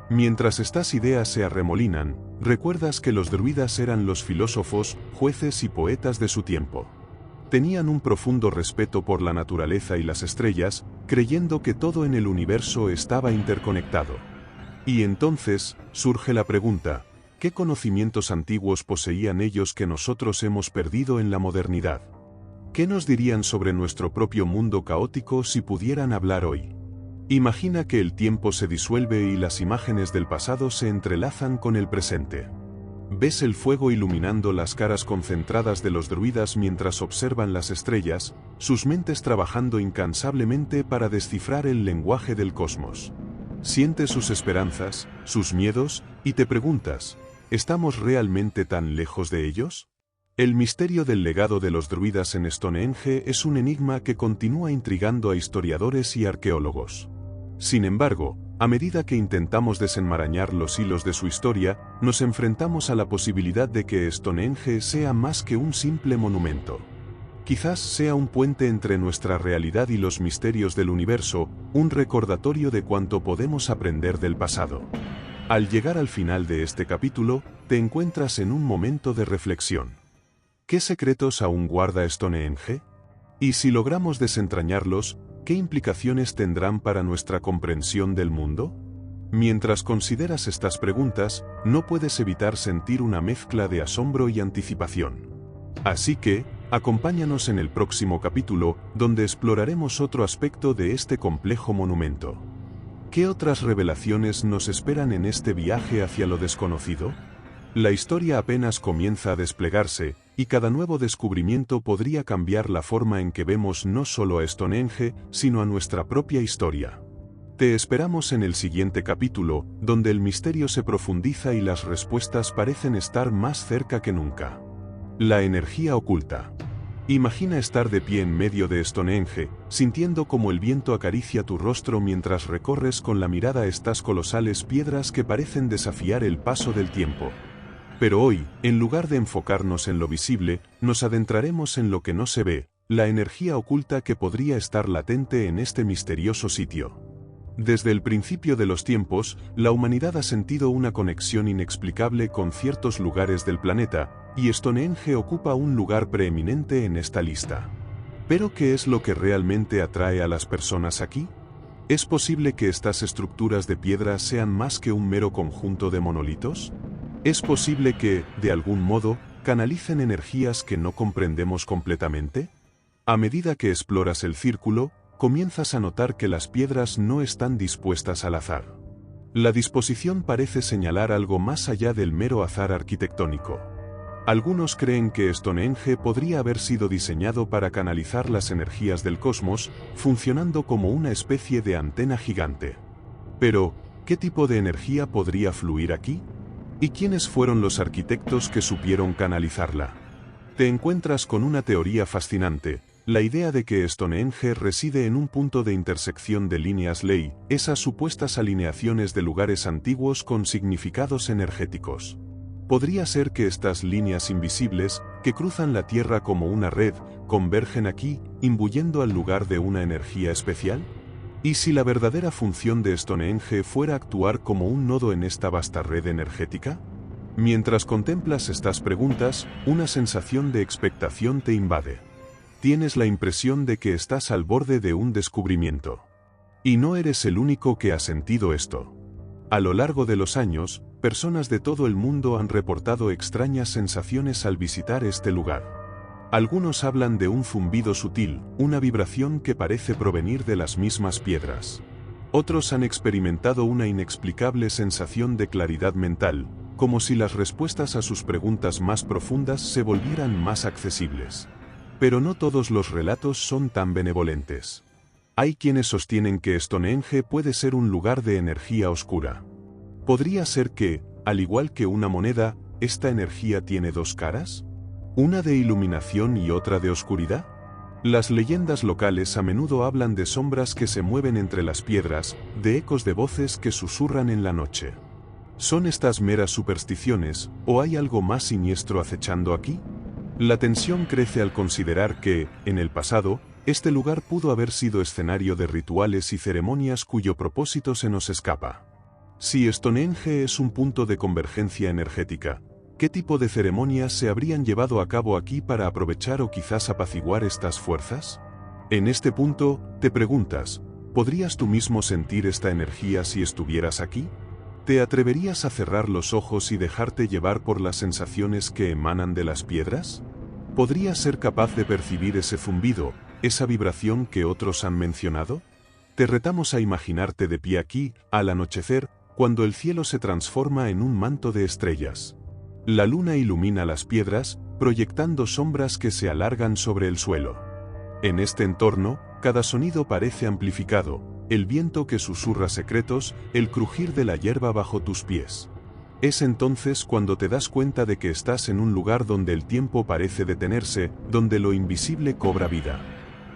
Mientras estas ideas se arremolinan, recuerdas que los druidas eran los filósofos, jueces y poetas de su tiempo. Tenían un profundo respeto por la naturaleza y las estrellas, creyendo que todo en el universo estaba interconectado. Y entonces, surge la pregunta, ¿qué conocimientos antiguos poseían ellos que nosotros hemos perdido en la modernidad? ¿Qué nos dirían sobre nuestro propio mundo caótico si pudieran hablar hoy? Imagina que el tiempo se disuelve y las imágenes del pasado se entrelazan con el presente. Ves el fuego iluminando las caras concentradas de los druidas mientras observan las estrellas, sus mentes trabajando incansablemente para descifrar el lenguaje del cosmos. Sientes sus esperanzas, sus miedos, y te preguntas, ¿estamos realmente tan lejos de ellos? El misterio del legado de los druidas en Stonehenge es un enigma que continúa intrigando a historiadores y arqueólogos. Sin embargo, a medida que intentamos desenmarañar los hilos de su historia, nos enfrentamos a la posibilidad de que Stonehenge sea más que un simple monumento. Quizás sea un puente entre nuestra realidad y los misterios del universo, un recordatorio de cuánto podemos aprender del pasado. Al llegar al final de este capítulo, te encuentras en un momento de reflexión. ¿Qué secretos aún guarda Stonehenge? Y si logramos desentrañarlos, ¿qué implicaciones tendrán para nuestra comprensión del mundo? Mientras consideras estas preguntas, no puedes evitar sentir una mezcla de asombro y anticipación. Así que, acompáñanos en el próximo capítulo, donde exploraremos otro aspecto de este complejo monumento. ¿Qué otras revelaciones nos esperan en este viaje hacia lo desconocido? La historia apenas comienza a desplegarse, y cada nuevo descubrimiento podría cambiar la forma en que vemos no solo a Stonehenge, sino a nuestra propia historia. Te esperamos en el siguiente capítulo, donde el misterio se profundiza y las respuestas parecen estar más cerca que nunca. La energía oculta. Imagina estar de pie en medio de Stonehenge, sintiendo como el viento acaricia tu rostro mientras recorres con la mirada estas colosales piedras que parecen desafiar el paso del tiempo. Pero hoy, en lugar de enfocarnos en lo visible, nos adentraremos en lo que no se ve, la energía oculta que podría estar latente en este misterioso sitio. Desde el principio de los tiempos, la humanidad ha sentido una conexión inexplicable con ciertos lugares del planeta, y Stonehenge ocupa un lugar preeminente en esta lista. ¿Pero qué es lo que realmente atrae a las personas aquí? ¿Es posible que estas estructuras de piedra sean más que un mero conjunto de monolitos? ¿Es posible que, de algún modo, canalicen energías que no comprendemos completamente? A medida que exploras el círculo, comienzas a notar que las piedras no están dispuestas al azar. La disposición parece señalar algo más allá del mero azar arquitectónico. Algunos creen que Stonehenge podría haber sido diseñado para canalizar las energías del cosmos, funcionando como una especie de antena gigante. Pero, ¿qué tipo de energía podría fluir aquí? ¿Y quiénes fueron los arquitectos que supieron canalizarla? Te encuentras con una teoría fascinante, la idea de que Stonehenge reside en un punto de intersección de líneas ley, esas supuestas alineaciones de lugares antiguos con significados energéticos. ¿Podría ser que estas líneas invisibles, que cruzan la Tierra como una red, convergen aquí, imbuyendo al lugar de una energía especial? ¿Y si la verdadera función de Stonehenge fuera actuar como un nodo en esta vasta red energética? Mientras contemplas estas preguntas, una sensación de expectación te invade. Tienes la impresión de que estás al borde de un descubrimiento. Y no eres el único que ha sentido esto. A lo largo de los años, personas de todo el mundo han reportado extrañas sensaciones al visitar este lugar. Algunos hablan de un zumbido sutil, una vibración que parece provenir de las mismas piedras. Otros han experimentado una inexplicable sensación de claridad mental, como si las respuestas a sus preguntas más profundas se volvieran más accesibles. Pero no todos los relatos son tan benevolentes. Hay quienes sostienen que Stonehenge puede ser un lugar de energía oscura. ¿Podría ser que, al igual que una moneda, esta energía tiene dos caras? ¿Una de iluminación y otra de oscuridad? Las leyendas locales a menudo hablan de sombras que se mueven entre las piedras, de ecos de voces que susurran en la noche. ¿Son estas meras supersticiones, o hay algo más siniestro acechando aquí? La tensión crece al considerar que, en el pasado, este lugar pudo haber sido escenario de rituales y ceremonias cuyo propósito se nos escapa. Si Stonehenge es un punto de convergencia energética, ¿qué tipo de ceremonias se habrían llevado a cabo aquí para aprovechar o quizás apaciguar estas fuerzas? En este punto, te preguntas, ¿podrías tú mismo sentir esta energía si estuvieras aquí? ¿Te atreverías a cerrar los ojos y dejarte llevar por las sensaciones que emanan de las piedras? ¿Podrías ser capaz de percibir ese zumbido, esa vibración que otros han mencionado? Te retamos a imaginarte de pie aquí, al anochecer, cuando el cielo se transforma en un manto de estrellas. La luna ilumina las piedras, proyectando sombras que se alargan sobre el suelo. En este entorno, cada sonido parece amplificado, el viento que susurra secretos, el crujir de la hierba bajo tus pies. Es entonces cuando te das cuenta de que estás en un lugar donde el tiempo parece detenerse, donde lo invisible cobra vida.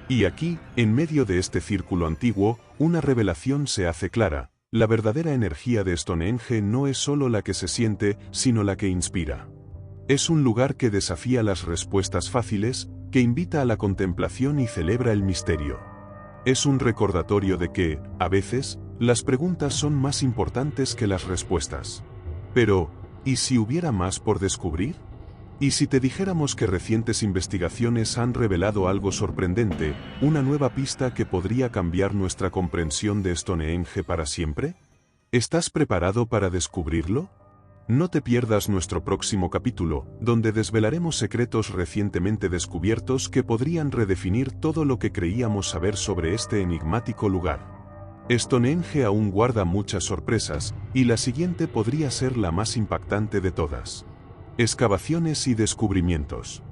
Y aquí, en medio de este círculo antiguo, una revelación se hace clara. La verdadera energía de Stonehenge no es solo la que se siente, sino la que inspira. Es un lugar que desafía las respuestas fáciles, que invita a la contemplación y celebra el misterio. Es un recordatorio de que, a veces, las preguntas son más importantes que las respuestas. Pero, ¿y si hubiera más por descubrir? ¿Y si te dijéramos que recientes investigaciones han revelado algo sorprendente, una nueva pista que podría cambiar nuestra comprensión de Stonehenge para siempre? ¿Estás preparado para descubrirlo? No te pierdas nuestro próximo capítulo, donde desvelaremos secretos recientemente descubiertos que podrían redefinir todo lo que creíamos saber sobre este enigmático lugar. Stonehenge aún guarda muchas sorpresas, y la siguiente podría ser la más impactante de todas. Excavaciones y descubrimientos.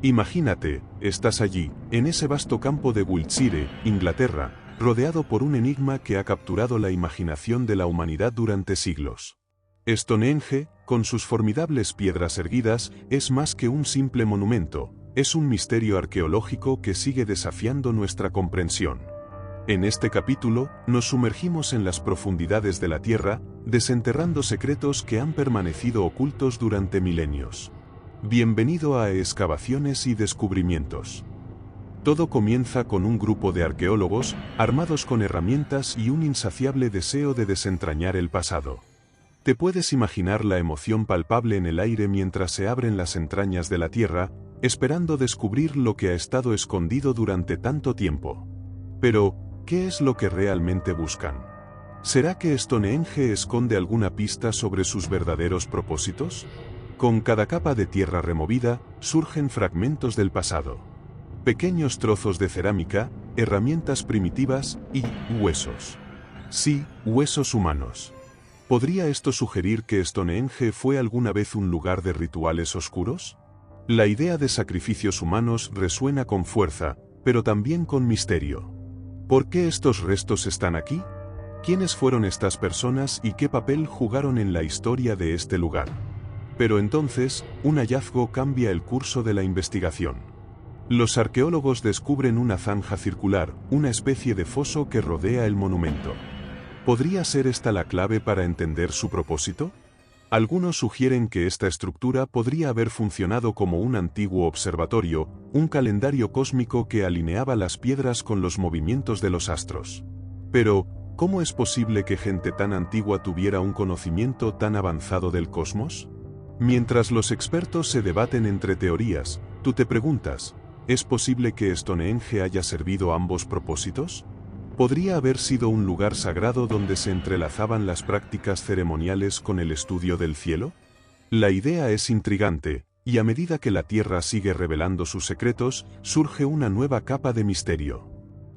Imagínate, estás allí, en ese vasto campo de Wiltshire, Inglaterra, rodeado por un enigma que ha capturado la imaginación de la humanidad durante siglos. Stonehenge, con sus formidables piedras erguidas, es más que un simple monumento, es un misterio arqueológico que sigue desafiando nuestra comprensión. En este capítulo, nos sumergimos en las profundidades de la Tierra, desenterrando secretos que han permanecido ocultos durante milenios. Bienvenido a Excavaciones y Descubrimientos. Todo comienza con un grupo de arqueólogos, armados con herramientas y un insaciable deseo de desentrañar el pasado. ¿Te puedes imaginar la emoción palpable en el aire mientras se abren las entrañas de la Tierra, esperando descubrir lo que ha estado escondido durante tanto tiempo? Pero, ¿qué es lo que realmente buscan? ¿Será que Stonehenge esconde alguna pista sobre sus verdaderos propósitos? Con cada capa de tierra removida, surgen fragmentos del pasado. Pequeños trozos de cerámica, herramientas primitivas y huesos. Sí, huesos humanos. ¿Podría esto sugerir que Stonehenge fue alguna vez un lugar de rituales oscuros? La idea de sacrificios humanos resuena con fuerza, pero también con misterio. ¿Por qué estos restos están aquí? ¿Quiénes fueron estas personas y qué papel jugaron en la historia de este lugar? Pero entonces, un hallazgo cambia el curso de la investigación. Los arqueólogos descubren una zanja circular, una especie de foso que rodea el monumento. ¿Podría ser esta la clave para entender su propósito? Algunos sugieren que esta estructura podría haber funcionado como un antiguo observatorio, un calendario cósmico que alineaba las piedras con los movimientos de los astros. Pero, ¿cómo es posible que gente tan antigua tuviera un conocimiento tan avanzado del cosmos? Mientras los expertos se debaten entre teorías, tú te preguntas, ¿es posible que Stonehenge haya servido ambos propósitos? ¿Podría haber sido un lugar sagrado donde se entrelazaban las prácticas ceremoniales con el estudio del cielo? La idea es intrigante, y a medida que la Tierra sigue revelando sus secretos, surge una nueva capa de misterio.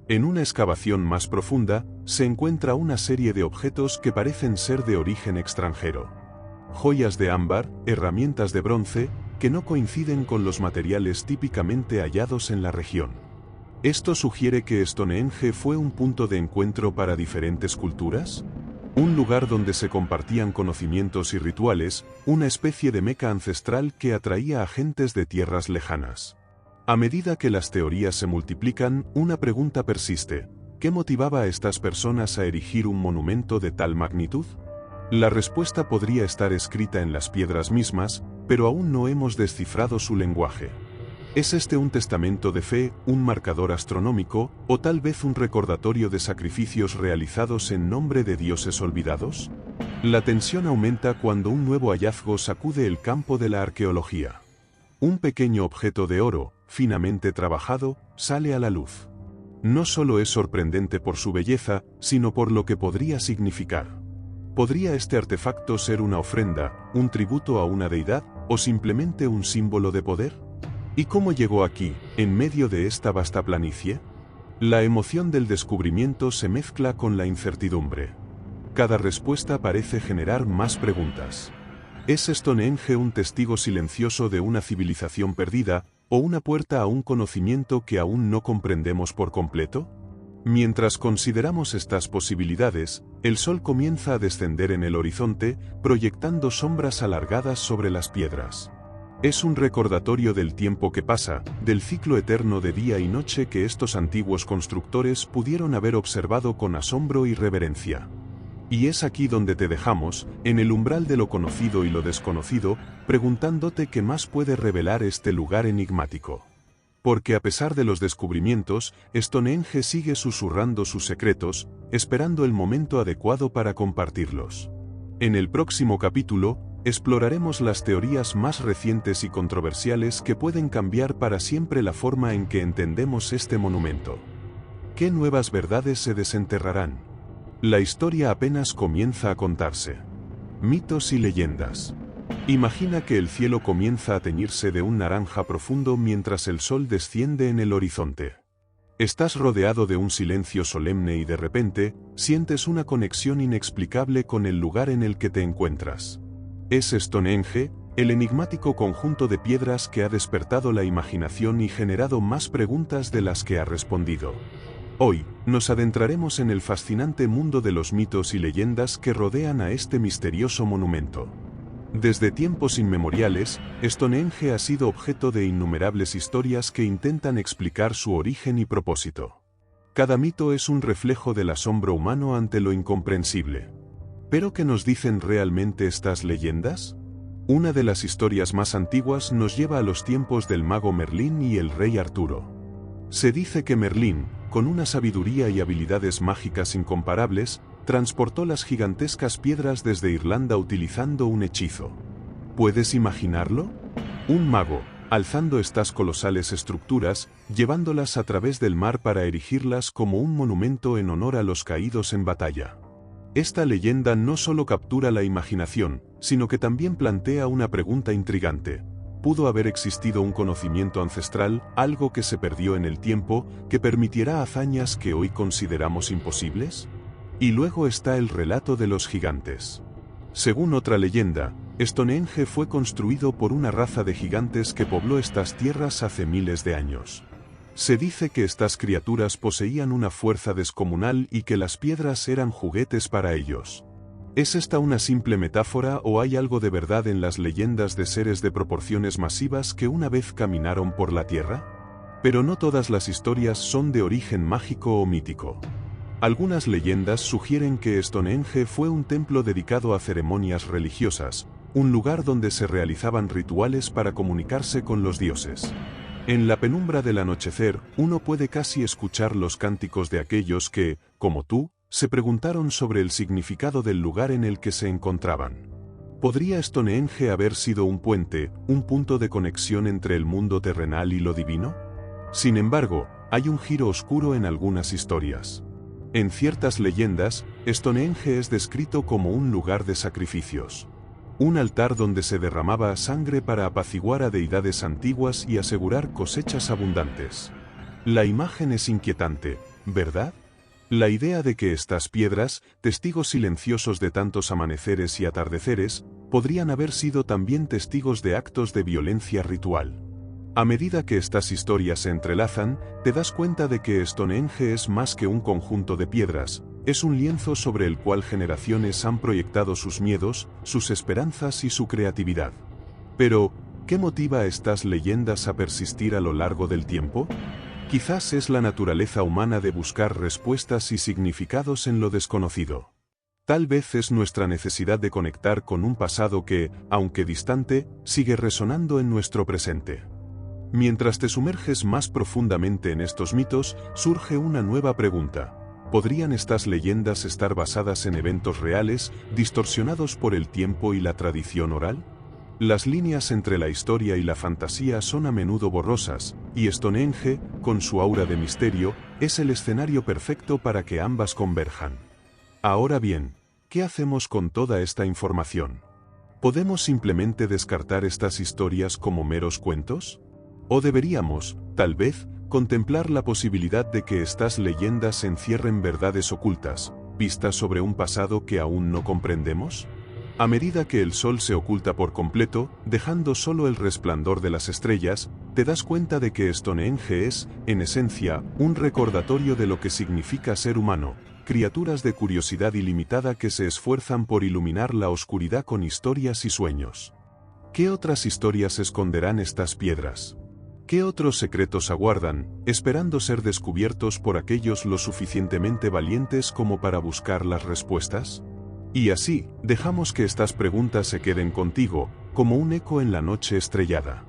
En una excavación más profunda, se encuentra una serie de objetos que parecen ser de origen extranjero. Joyas de ámbar, herramientas de bronce, que no coinciden con los materiales típicamente hallados en la región. ¿Esto sugiere que Stonehenge fue un punto de encuentro para diferentes culturas? Un lugar donde se compartían conocimientos y rituales, una especie de meca ancestral que atraía a gentes de tierras lejanas. A medida que las teorías se multiplican, una pregunta persiste: ¿qué motivaba a estas personas a erigir un monumento de tal magnitud? La respuesta podría estar escrita en las piedras mismas, pero aún no hemos descifrado su lenguaje. ¿Es este un testamento de fe, un marcador astronómico, o tal vez un recordatorio de sacrificios realizados en nombre de dioses olvidados? La tensión aumenta cuando un nuevo hallazgo sacude el campo de la arqueología. Un pequeño objeto de oro, finamente trabajado, sale a la luz. No solo es sorprendente por su belleza, sino por lo que podría significar. ¿Podría este artefacto ser una ofrenda, un tributo a una deidad, o simplemente un símbolo de poder? ¿Y cómo llegó aquí, en medio de esta vasta planicie? La emoción del descubrimiento se mezcla con la incertidumbre. Cada respuesta parece generar más preguntas. ¿Es Stonehenge un testigo silencioso de una civilización perdida, o una puerta a un conocimiento que aún no comprendemos por completo? Mientras consideramos estas posibilidades, el sol comienza a descender en el horizonte, proyectando sombras alargadas sobre las piedras. Es un recordatorio del tiempo que pasa, del ciclo eterno de día y noche que estos antiguos constructores pudieron haber observado con asombro y reverencia. Y es aquí donde te dejamos, en el umbral de lo conocido y lo desconocido, preguntándote qué más puede revelar este lugar enigmático. Porque a pesar de los descubrimientos, Stonehenge sigue susurrando sus secretos, esperando el momento adecuado para compartirlos. En el próximo capítulo, exploraremos las teorías más recientes y controversiales que pueden cambiar para siempre la forma en que entendemos este monumento. ¿Qué nuevas verdades se desenterrarán? La historia apenas comienza a contarse. Mitos y leyendas. Imagina que el cielo comienza a teñirse de un naranja profundo mientras el sol desciende en el horizonte. Estás rodeado de un silencio solemne y de repente, sientes una conexión inexplicable con el lugar en el que te encuentras. Es Stonehenge, el enigmático conjunto de piedras que ha despertado la imaginación y generado más preguntas de las que ha respondido. Hoy, nos adentraremos en el fascinante mundo de los mitos y leyendas que rodean a este misterioso monumento. Desde tiempos inmemoriales, Stonehenge ha sido objeto de innumerables historias que intentan explicar su origen y propósito. Cada mito es un reflejo del asombro humano ante lo incomprensible. ¿Pero qué nos dicen realmente estas leyendas? Una de las historias más antiguas nos lleva a los tiempos del mago Merlín y el rey Arturo. Se dice que Merlín, con una sabiduría y habilidades mágicas incomparables, transportó las gigantescas piedras desde Irlanda utilizando un hechizo. ¿Puedes imaginarlo? Un mago, alzando estas colosales estructuras, llevándolas a través del mar para erigirlas como un monumento en honor a los caídos en batalla. Esta leyenda no solo captura la imaginación, sino que también plantea una pregunta intrigante. ¿Pudo haber existido un conocimiento ancestral, algo que se perdió en el tiempo, que permitiera hazañas que hoy consideramos imposibles? Y luego está el relato de los gigantes. Según otra leyenda, Stonehenge fue construido por una raza de gigantes que pobló estas tierras hace miles de años. Se dice que estas criaturas poseían una fuerza descomunal y que las piedras eran juguetes para ellos. ¿Es esta una simple metáfora o hay algo de verdad en las leyendas de seres de proporciones masivas que una vez caminaron por la Tierra? Pero no todas las historias son de origen mágico o mítico. Algunas leyendas sugieren que Stonehenge fue un templo dedicado a ceremonias religiosas, un lugar donde se realizaban rituales para comunicarse con los dioses. En la penumbra del anochecer, uno puede casi escuchar los cánticos de aquellos que, como tú, se preguntaron sobre el significado del lugar en el que se encontraban. ¿Podría Stonehenge haber sido un puente, un punto de conexión entre el mundo terrenal y lo divino? Sin embargo, hay un giro oscuro en algunas historias. En ciertas leyendas, Stonehenge es descrito como un lugar de sacrificios. Un altar donde se derramaba sangre para apaciguar a deidades antiguas y asegurar cosechas abundantes. La imagen es inquietante, ¿verdad? La idea de que estas piedras, testigos silenciosos de tantos amaneceres y atardeceres, podrían haber sido también testigos de actos de violencia ritual. A medida que estas historias se entrelazan, te das cuenta de que Stonehenge es más que un conjunto de piedras, es un lienzo sobre el cual generaciones han proyectado sus miedos, sus esperanzas y su creatividad. Pero, ¿Qué motiva a estas leyendas a persistir a lo largo del tiempo? Quizás es la naturaleza humana de buscar respuestas y significados en lo desconocido. Tal vez es nuestra necesidad de conectar con un pasado que, aunque distante, sigue resonando en nuestro presente. Mientras te sumerges más profundamente en estos mitos, surge una nueva pregunta. ¿Podrían estas leyendas estar basadas en eventos reales, distorsionados por el tiempo y la tradición oral? Las líneas entre la historia y la fantasía son a menudo borrosas, y Stonehenge, con su aura de misterio, es el escenario perfecto para que ambas converjan. Ahora bien, ¿qué hacemos con toda esta información? ¿Podemos simplemente descartar estas historias como meros cuentos? ¿O deberíamos, tal vez, contemplar la posibilidad de que estas leyendas encierren verdades ocultas, vistas sobre un pasado que aún no comprendemos? A medida que el sol se oculta por completo, dejando solo el resplandor de las estrellas, te das cuenta de que Stonehenge es, en esencia, un recordatorio de lo que significa ser humano, criaturas de curiosidad ilimitada que se esfuerzan por iluminar la oscuridad con historias y sueños. ¿Qué otras historias esconderán estas piedras? ¿Qué otros secretos aguardan, esperando ser descubiertos por aquellos lo suficientemente valientes como para buscar las respuestas? Y así, dejamos que estas preguntas se queden contigo, como un eco en la noche estrellada.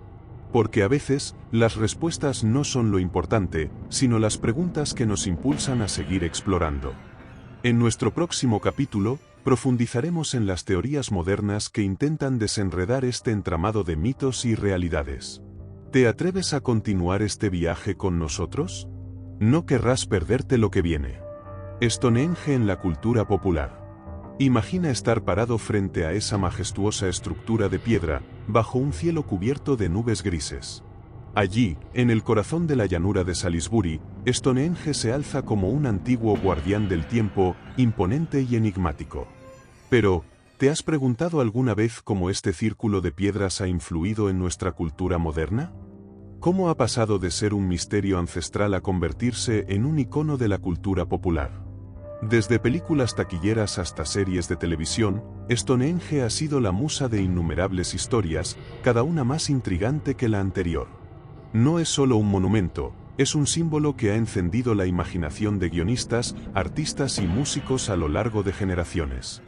Porque a veces, las respuestas no son lo importante, sino las preguntas que nos impulsan a seguir explorando. En nuestro próximo capítulo, profundizaremos en las teorías modernas que intentan desenredar este entramado de mitos y realidades. ¿Te atreves a continuar este viaje con nosotros? No querrás perderte lo que viene. Stonehenge en la cultura popular. Imagina estar parado frente a esa majestuosa estructura de piedra, bajo un cielo cubierto de nubes grises. Allí, en el corazón de la llanura de Salisbury, Stonehenge se alza como un antiguo guardián del tiempo, imponente y enigmático. Pero, ¿te has preguntado alguna vez cómo este círculo de piedras ha influido en nuestra cultura moderna? ¿Cómo ha pasado de ser un misterio ancestral a convertirse en un icono de la cultura popular? Desde películas taquilleras hasta series de televisión, Stonehenge ha sido la musa de innumerables historias, cada una más intrigante que la anterior. No es solo un monumento, es un símbolo que ha encendido la imaginación de guionistas, artistas y músicos a lo largo de generaciones.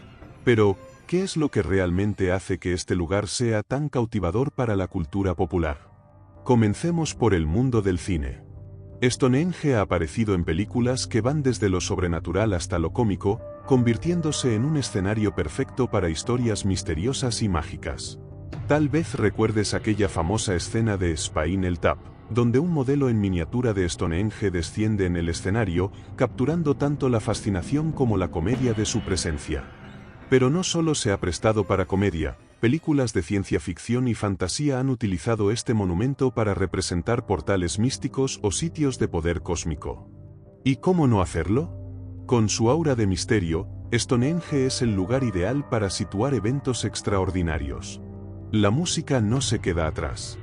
Pero, ¿qué es lo que realmente hace que este lugar sea tan cautivador para la cultura popular? Comencemos por el mundo del cine. Stonehenge ha aparecido en películas que van desde lo sobrenatural hasta lo cómico, convirtiéndose en un escenario perfecto para historias misteriosas y mágicas. Tal vez recuerdes aquella famosa escena de Spain el Tap, donde un modelo en miniatura de Stonehenge desciende en el escenario, capturando tanto la fascinación como la comedia de su presencia. Pero no solo se ha prestado para comedia. Películas de ciencia ficción y fantasía han utilizado este monumento para representar portales místicos o sitios de poder cósmico. ¿Y cómo no hacerlo? Con su aura de misterio, Stonehenge es el lugar ideal para situar eventos extraordinarios. La música no se queda atrás.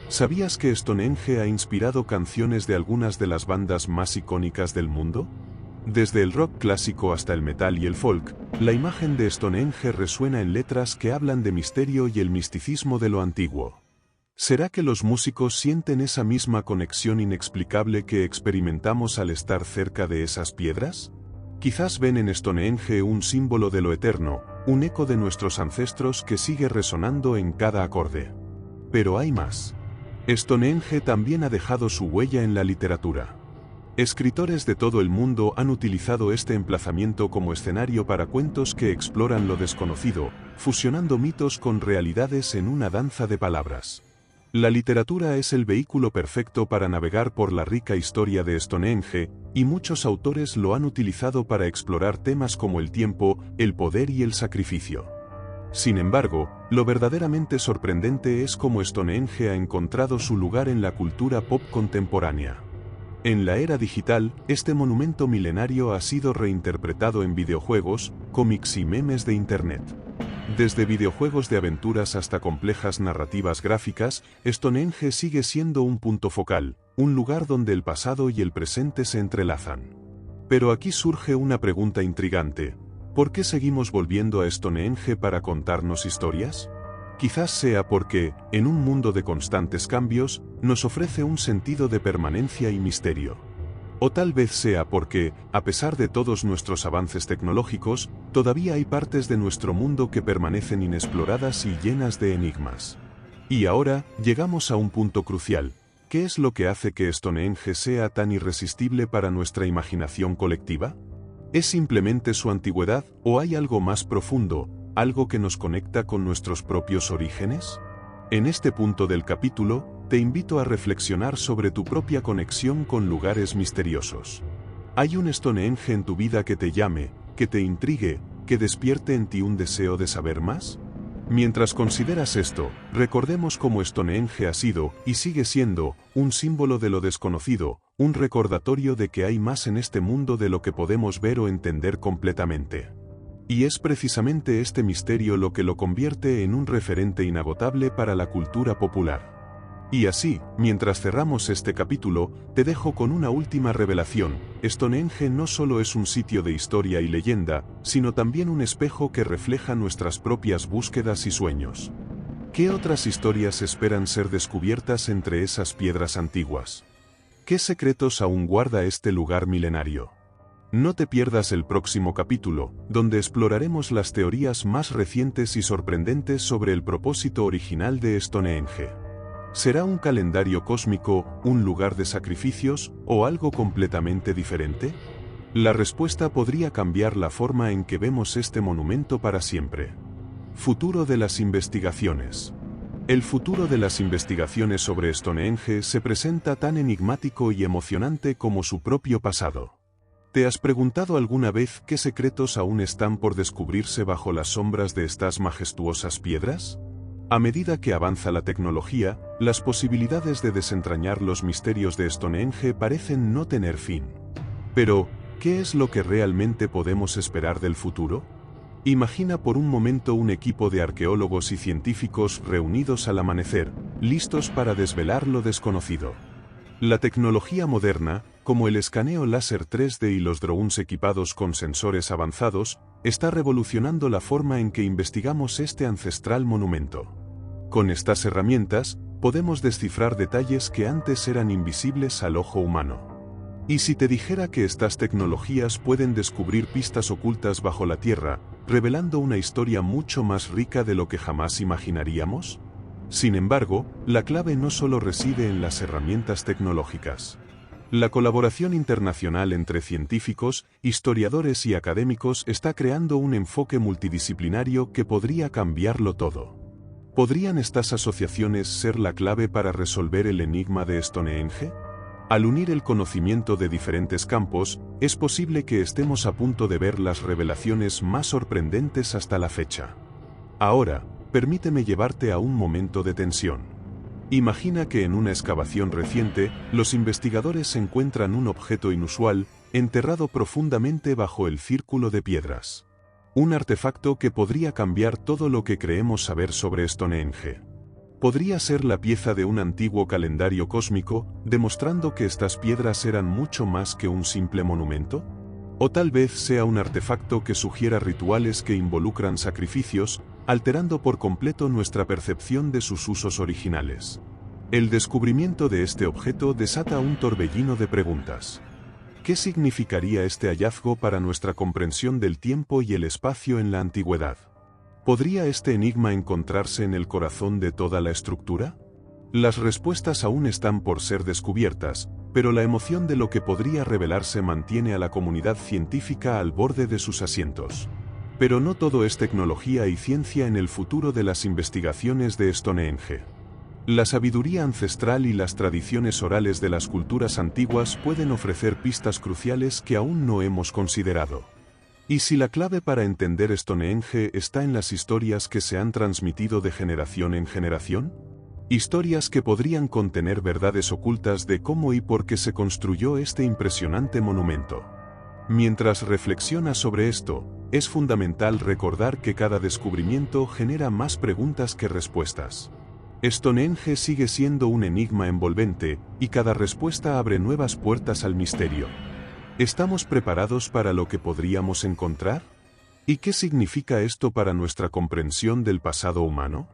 ¿Sabías que Stonehenge ha inspirado canciones de algunas de las bandas más icónicas del mundo? Desde el rock clásico hasta el metal y el folk, la imagen de Stonehenge resuena en letras que hablan de misterio y el misticismo de lo antiguo. ¿Será que los músicos sienten esa misma conexión inexplicable que experimentamos al estar cerca de esas piedras? Quizás ven en Stonehenge un símbolo de lo eterno, un eco de nuestros ancestros que sigue resonando en cada acorde. Pero hay más. Stonehenge también ha dejado su huella en la literatura. Escritores de todo el mundo han utilizado este emplazamiento como escenario para cuentos que exploran lo desconocido, fusionando mitos con realidades en una danza de palabras. La literatura es el vehículo perfecto para navegar por la rica historia de Stonehenge, y muchos autores lo han utilizado para explorar temas como el tiempo, el poder y el sacrificio. Sin embargo, lo verdaderamente sorprendente es cómo Stonehenge ha encontrado su lugar en la cultura pop contemporánea. En la era digital, este monumento milenario ha sido reinterpretado en videojuegos, cómics y memes de Internet. Desde videojuegos de aventuras hasta complejas narrativas gráficas, Stonehenge sigue siendo un punto focal, un lugar donde el pasado y el presente se entrelazan. Pero aquí surge una pregunta intrigante: ¿por qué seguimos volviendo a Stonehenge para contarnos historias? Quizás sea porque, en un mundo de constantes cambios, nos ofrece un sentido de permanencia y misterio. O tal vez sea porque, a pesar de todos nuestros avances tecnológicos, todavía hay partes de nuestro mundo que permanecen inexploradas y llenas de enigmas. Y ahora, llegamos a un punto crucial. ¿Qué es lo que hace que Stonehenge sea tan irresistible para nuestra imaginación colectiva? ¿Es simplemente su antigüedad, o hay algo más profundo, algo que nos conecta con nuestros propios orígenes? En este punto del capítulo, te invito a reflexionar sobre tu propia conexión con lugares misteriosos. ¿Hay un Stonehenge en tu vida que te llame, que te intrigue, que despierte en ti un deseo de saber más? Mientras consideras esto, recordemos cómo Stonehenge ha sido, y sigue siendo, un símbolo de lo desconocido, un recordatorio de que hay más en este mundo de lo que podemos ver o entender completamente. Y es precisamente este misterio lo que lo convierte en un referente inagotable para la cultura popular. Y así, mientras cerramos este capítulo, te dejo con una última revelación: Stonehenge no solo es un sitio de historia y leyenda, sino también un espejo que refleja nuestras propias búsquedas y sueños. ¿Qué otras historias esperan ser descubiertas entre esas piedras antiguas? ¿Qué secretos aún guarda este lugar milenario? No te pierdas el próximo capítulo, donde exploraremos las teorías más recientes y sorprendentes sobre el propósito original de Stonehenge. ¿Será un calendario cósmico, un lugar de sacrificios, o algo completamente diferente? La respuesta podría cambiar la forma en que vemos este monumento para siempre. Futuro de las investigaciones. El futuro de las investigaciones sobre Stonehenge se presenta tan enigmático y emocionante como su propio pasado. ¿Te has preguntado alguna vez qué secretos aún están por descubrirse bajo las sombras de estas majestuosas piedras? A medida que avanza la tecnología, las posibilidades de desentrañar los misterios de Stonehenge parecen no tener fin. Pero, ¿qué es lo que realmente podemos esperar del futuro? Imagina por un momento un equipo de arqueólogos y científicos reunidos al amanecer, listos para desvelar lo desconocido. La tecnología moderna, como el escaneo láser 3D y los drones equipados con sensores avanzados, está revolucionando la forma en que investigamos este ancestral monumento. Con estas herramientas, podemos descifrar detalles que antes eran invisibles al ojo humano. ¿Y si te dijera que estas tecnologías pueden descubrir pistas ocultas bajo la tierra, revelando una historia mucho más rica de lo que jamás imaginaríamos? Sin embargo, la clave no solo reside en las herramientas tecnológicas. La colaboración internacional entre científicos, historiadores y académicos está creando un enfoque multidisciplinario que podría cambiarlo todo. ¿Podrían estas asociaciones ser la clave para resolver el enigma de Stonehenge? Al unir el conocimiento de diferentes campos, es posible que estemos a punto de ver las revelaciones más sorprendentes hasta la fecha. Ahora, permíteme llevarte a un momento de tensión. Imagina que en una excavación reciente, los investigadores encuentran un objeto inusual, enterrado profundamente bajo el círculo de piedras. Un artefacto que podría cambiar todo lo que creemos saber sobre Stonehenge. Podría ser la pieza de un antiguo calendario cósmico, demostrando que estas piedras eran mucho más que un simple monumento. O tal vez sea un artefacto que sugiera rituales que involucran sacrificios, alterando por completo nuestra percepción de sus usos originales. El descubrimiento de este objeto desata un torbellino de preguntas. ¿Qué significaría este hallazgo para nuestra comprensión del tiempo y el espacio en la antigüedad? ¿Podría este enigma encontrarse en el corazón de toda la estructura? Las respuestas aún están por ser descubiertas, pero la emoción de lo que podría revelarse mantiene a la comunidad científica al borde de sus asientos. Pero no todo es tecnología y ciencia en el futuro de las investigaciones de Stonehenge. La sabiduría ancestral y las tradiciones orales de las culturas antiguas pueden ofrecer pistas cruciales que aún no hemos considerado. ¿Y si la clave para entender Stonehenge está en las historias que se han transmitido de generación en generación? Historias que podrían contener verdades ocultas de cómo y por qué se construyó este impresionante monumento. Mientras reflexionas sobre esto, es fundamental recordar que cada descubrimiento genera más preguntas que respuestas. Stonehenge sigue siendo un enigma envolvente, y cada respuesta abre nuevas puertas al misterio. ¿Estamos preparados para lo que podríamos encontrar? ¿Y qué significa esto para nuestra comprensión del pasado humano?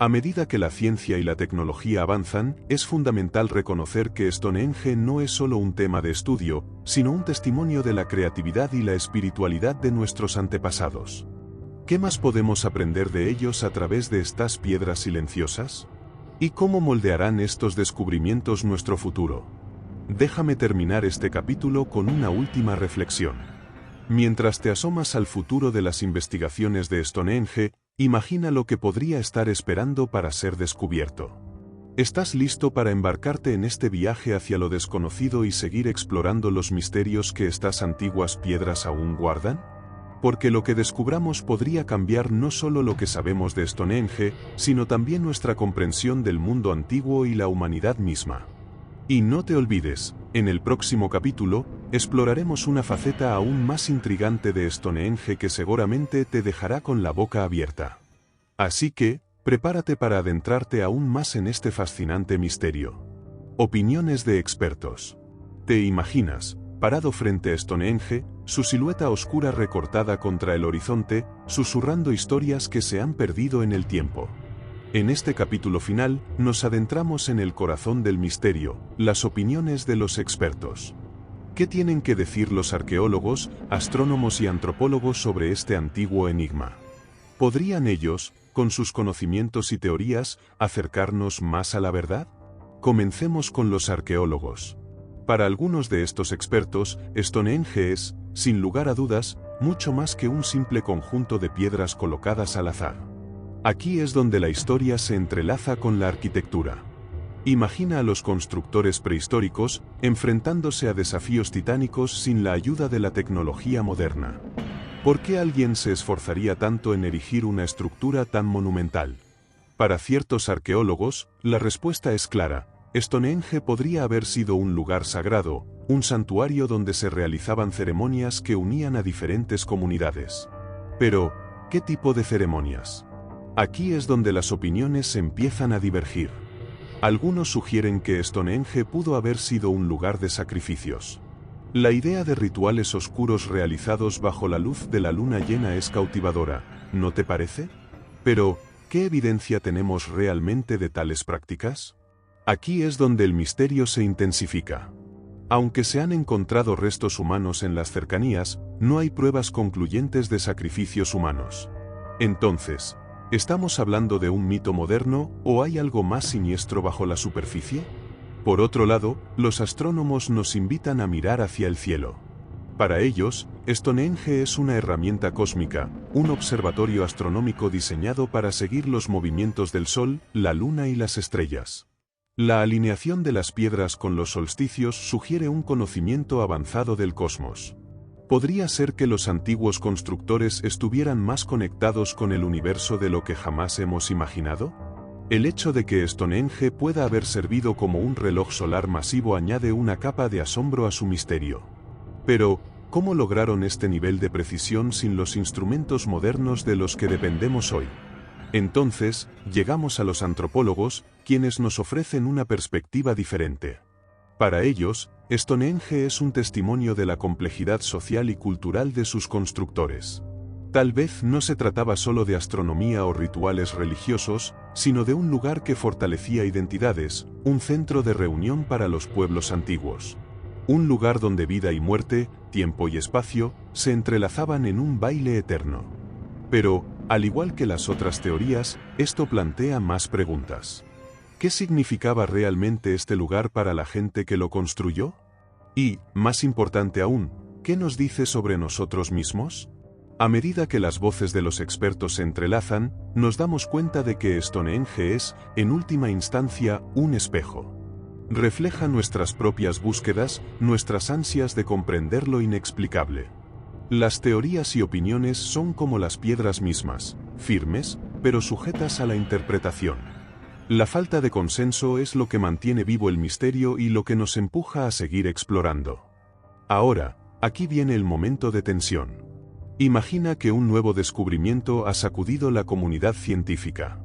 A medida que la ciencia y la tecnología avanzan, es fundamental reconocer que Stonehenge no es solo un tema de estudio, sino un testimonio de la creatividad y la espiritualidad de nuestros antepasados. ¿Qué más podemos aprender de ellos a través de estas piedras silenciosas? ¿Y cómo moldearán estos descubrimientos nuestro futuro? Déjame terminar este capítulo con una última reflexión. Mientras te asomas al futuro de las investigaciones de Stonehenge, imagina lo que podría estar esperando para ser descubierto. ¿Estás listo para embarcarte en este viaje hacia lo desconocido y seguir explorando los misterios que estas antiguas piedras aún guardan? Porque lo que descubramos podría cambiar no solo lo que sabemos de Stonehenge, sino también nuestra comprensión del mundo antiguo y la humanidad misma. Y no te olvides, en el próximo capítulo, exploraremos una faceta aún más intrigante de Stonehenge que seguramente te dejará con la boca abierta. Así que, prepárate para adentrarte aún más en este fascinante misterio. Opiniones de expertos. ¿Te imaginas, parado frente a Stonehenge, su silueta oscura recortada contra el horizonte, susurrando historias que se han perdido en el tiempo? En este capítulo final, nos adentramos en el corazón del misterio, las opiniones de los expertos. ¿Qué tienen que decir los arqueólogos, astrónomos y antropólogos sobre este antiguo enigma? ¿Podrían ellos, con sus conocimientos y teorías, acercarnos más a la verdad? Comencemos con los arqueólogos. Para algunos de estos expertos, Stonehenge es, sin lugar a dudas, mucho más que un simple conjunto de piedras colocadas al azar. Aquí es donde la historia se entrelaza con la arquitectura. Imagina a los constructores prehistóricos enfrentándose a desafíos titánicos sin la ayuda de la tecnología moderna. ¿Por qué alguien se esforzaría tanto en erigir una estructura tan monumental? Para ciertos arqueólogos, la respuesta es clara. Stonehenge podría haber sido un lugar sagrado, un santuario donde se realizaban ceremonias que unían a diferentes comunidades. Pero, ¿qué tipo de ceremonias? Aquí es donde las opiniones empiezan a divergir. Algunos sugieren que Stonehenge pudo haber sido un lugar de sacrificios. La idea de rituales oscuros realizados bajo la luz de la luna llena es cautivadora, ¿no te parece? Pero, ¿qué evidencia tenemos realmente de tales prácticas? Aquí es donde el misterio se intensifica. Aunque se han encontrado restos humanos en las cercanías, no hay pruebas concluyentes de sacrificios humanos. Entonces, ¿estamos hablando de un mito moderno o hay algo más siniestro bajo la superficie? Por otro lado, los astrónomos nos invitan a mirar hacia el cielo. Para ellos, Stonehenge es una herramienta cósmica, un observatorio astronómico diseñado para seguir los movimientos del Sol, la Luna y las estrellas. La alineación de las piedras con los solsticios sugiere un conocimiento avanzado del cosmos. ¿Podría ser que los antiguos constructores estuvieran más conectados con el universo de lo que jamás hemos imaginado? El hecho de que Stonehenge pueda haber servido como un reloj solar masivo añade una capa de asombro a su misterio. Pero, ¿cómo lograron este nivel de precisión sin los instrumentos modernos de los que dependemos hoy? Entonces, llegamos a los antropólogos, quienes nos ofrecen una perspectiva diferente. Para ellos, Stonehenge es un testimonio de la complejidad social y cultural de sus constructores. Tal vez no se trataba solo de astronomía o rituales religiosos, sino de un lugar que fortalecía identidades, un centro de reunión para los pueblos antiguos. Un lugar donde vida y muerte, tiempo y espacio, se entrelazaban en un baile eterno. Pero, al igual que las otras teorías, esto plantea más preguntas. ¿Qué significaba realmente este lugar para la gente que lo construyó? Y, más importante aún, ¿qué nos dice sobre nosotros mismos? A medida que las voces de los expertos se entrelazan, nos damos cuenta de que Stonehenge es, en última instancia, un espejo. Refleja nuestras propias búsquedas, nuestras ansias de comprender lo inexplicable. Las teorías y opiniones son como las piedras mismas, firmes, pero sujetas a la interpretación. La falta de consenso es lo que mantiene vivo el misterio y lo que nos empuja a seguir explorando. Ahora, aquí viene el momento de tensión. Imagina que un nuevo descubrimiento ha sacudido la comunidad científica.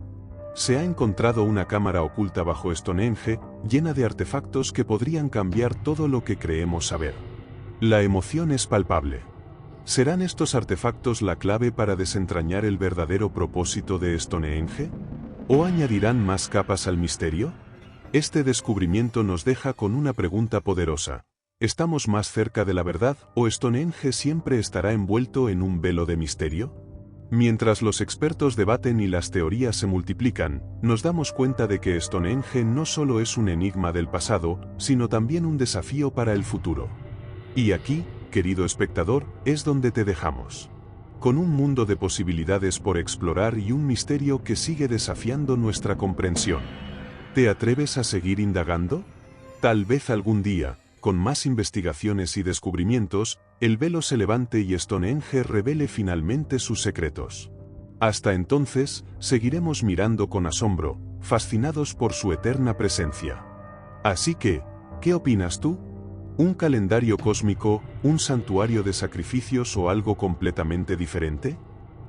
Se ha encontrado una cámara oculta bajo Stonehenge, llena de artefactos que podrían cambiar todo lo que creemos saber. La emoción es palpable. ¿Serán estos artefactos la clave para desentrañar el verdadero propósito de Stonehenge? ¿O añadirán más capas al misterio? Este descubrimiento nos deja con una pregunta poderosa. ¿Estamos más cerca de la verdad o Stonehenge siempre estará envuelto en un velo de misterio? Mientras los expertos debaten y las teorías se multiplican, nos damos cuenta de que Stonehenge no solo es un enigma del pasado, sino también un desafío para el futuro. Y aquí, querido espectador, es donde te dejamos. Con un mundo de posibilidades por explorar y un misterio que sigue desafiando nuestra comprensión. ¿Te atreves a seguir indagando? Tal vez algún día, con más investigaciones y descubrimientos, el velo se levante y Stonehenge revele finalmente sus secretos. Hasta entonces, seguiremos mirando con asombro, fascinados por su eterna presencia. Así que, ¿qué opinas tú? ¿Un calendario cósmico, un santuario de sacrificios o algo completamente diferente?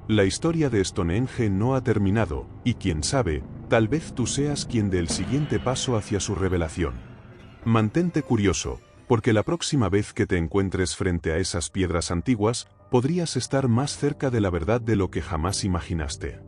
La historia de Stonehenge no ha terminado, y quién sabe, tal vez tú seas quien dé el siguiente paso hacia su revelación. Mantente curioso, porque la próxima vez que te encuentres frente a esas piedras antiguas, podrías estar más cerca de la verdad de lo que jamás imaginaste.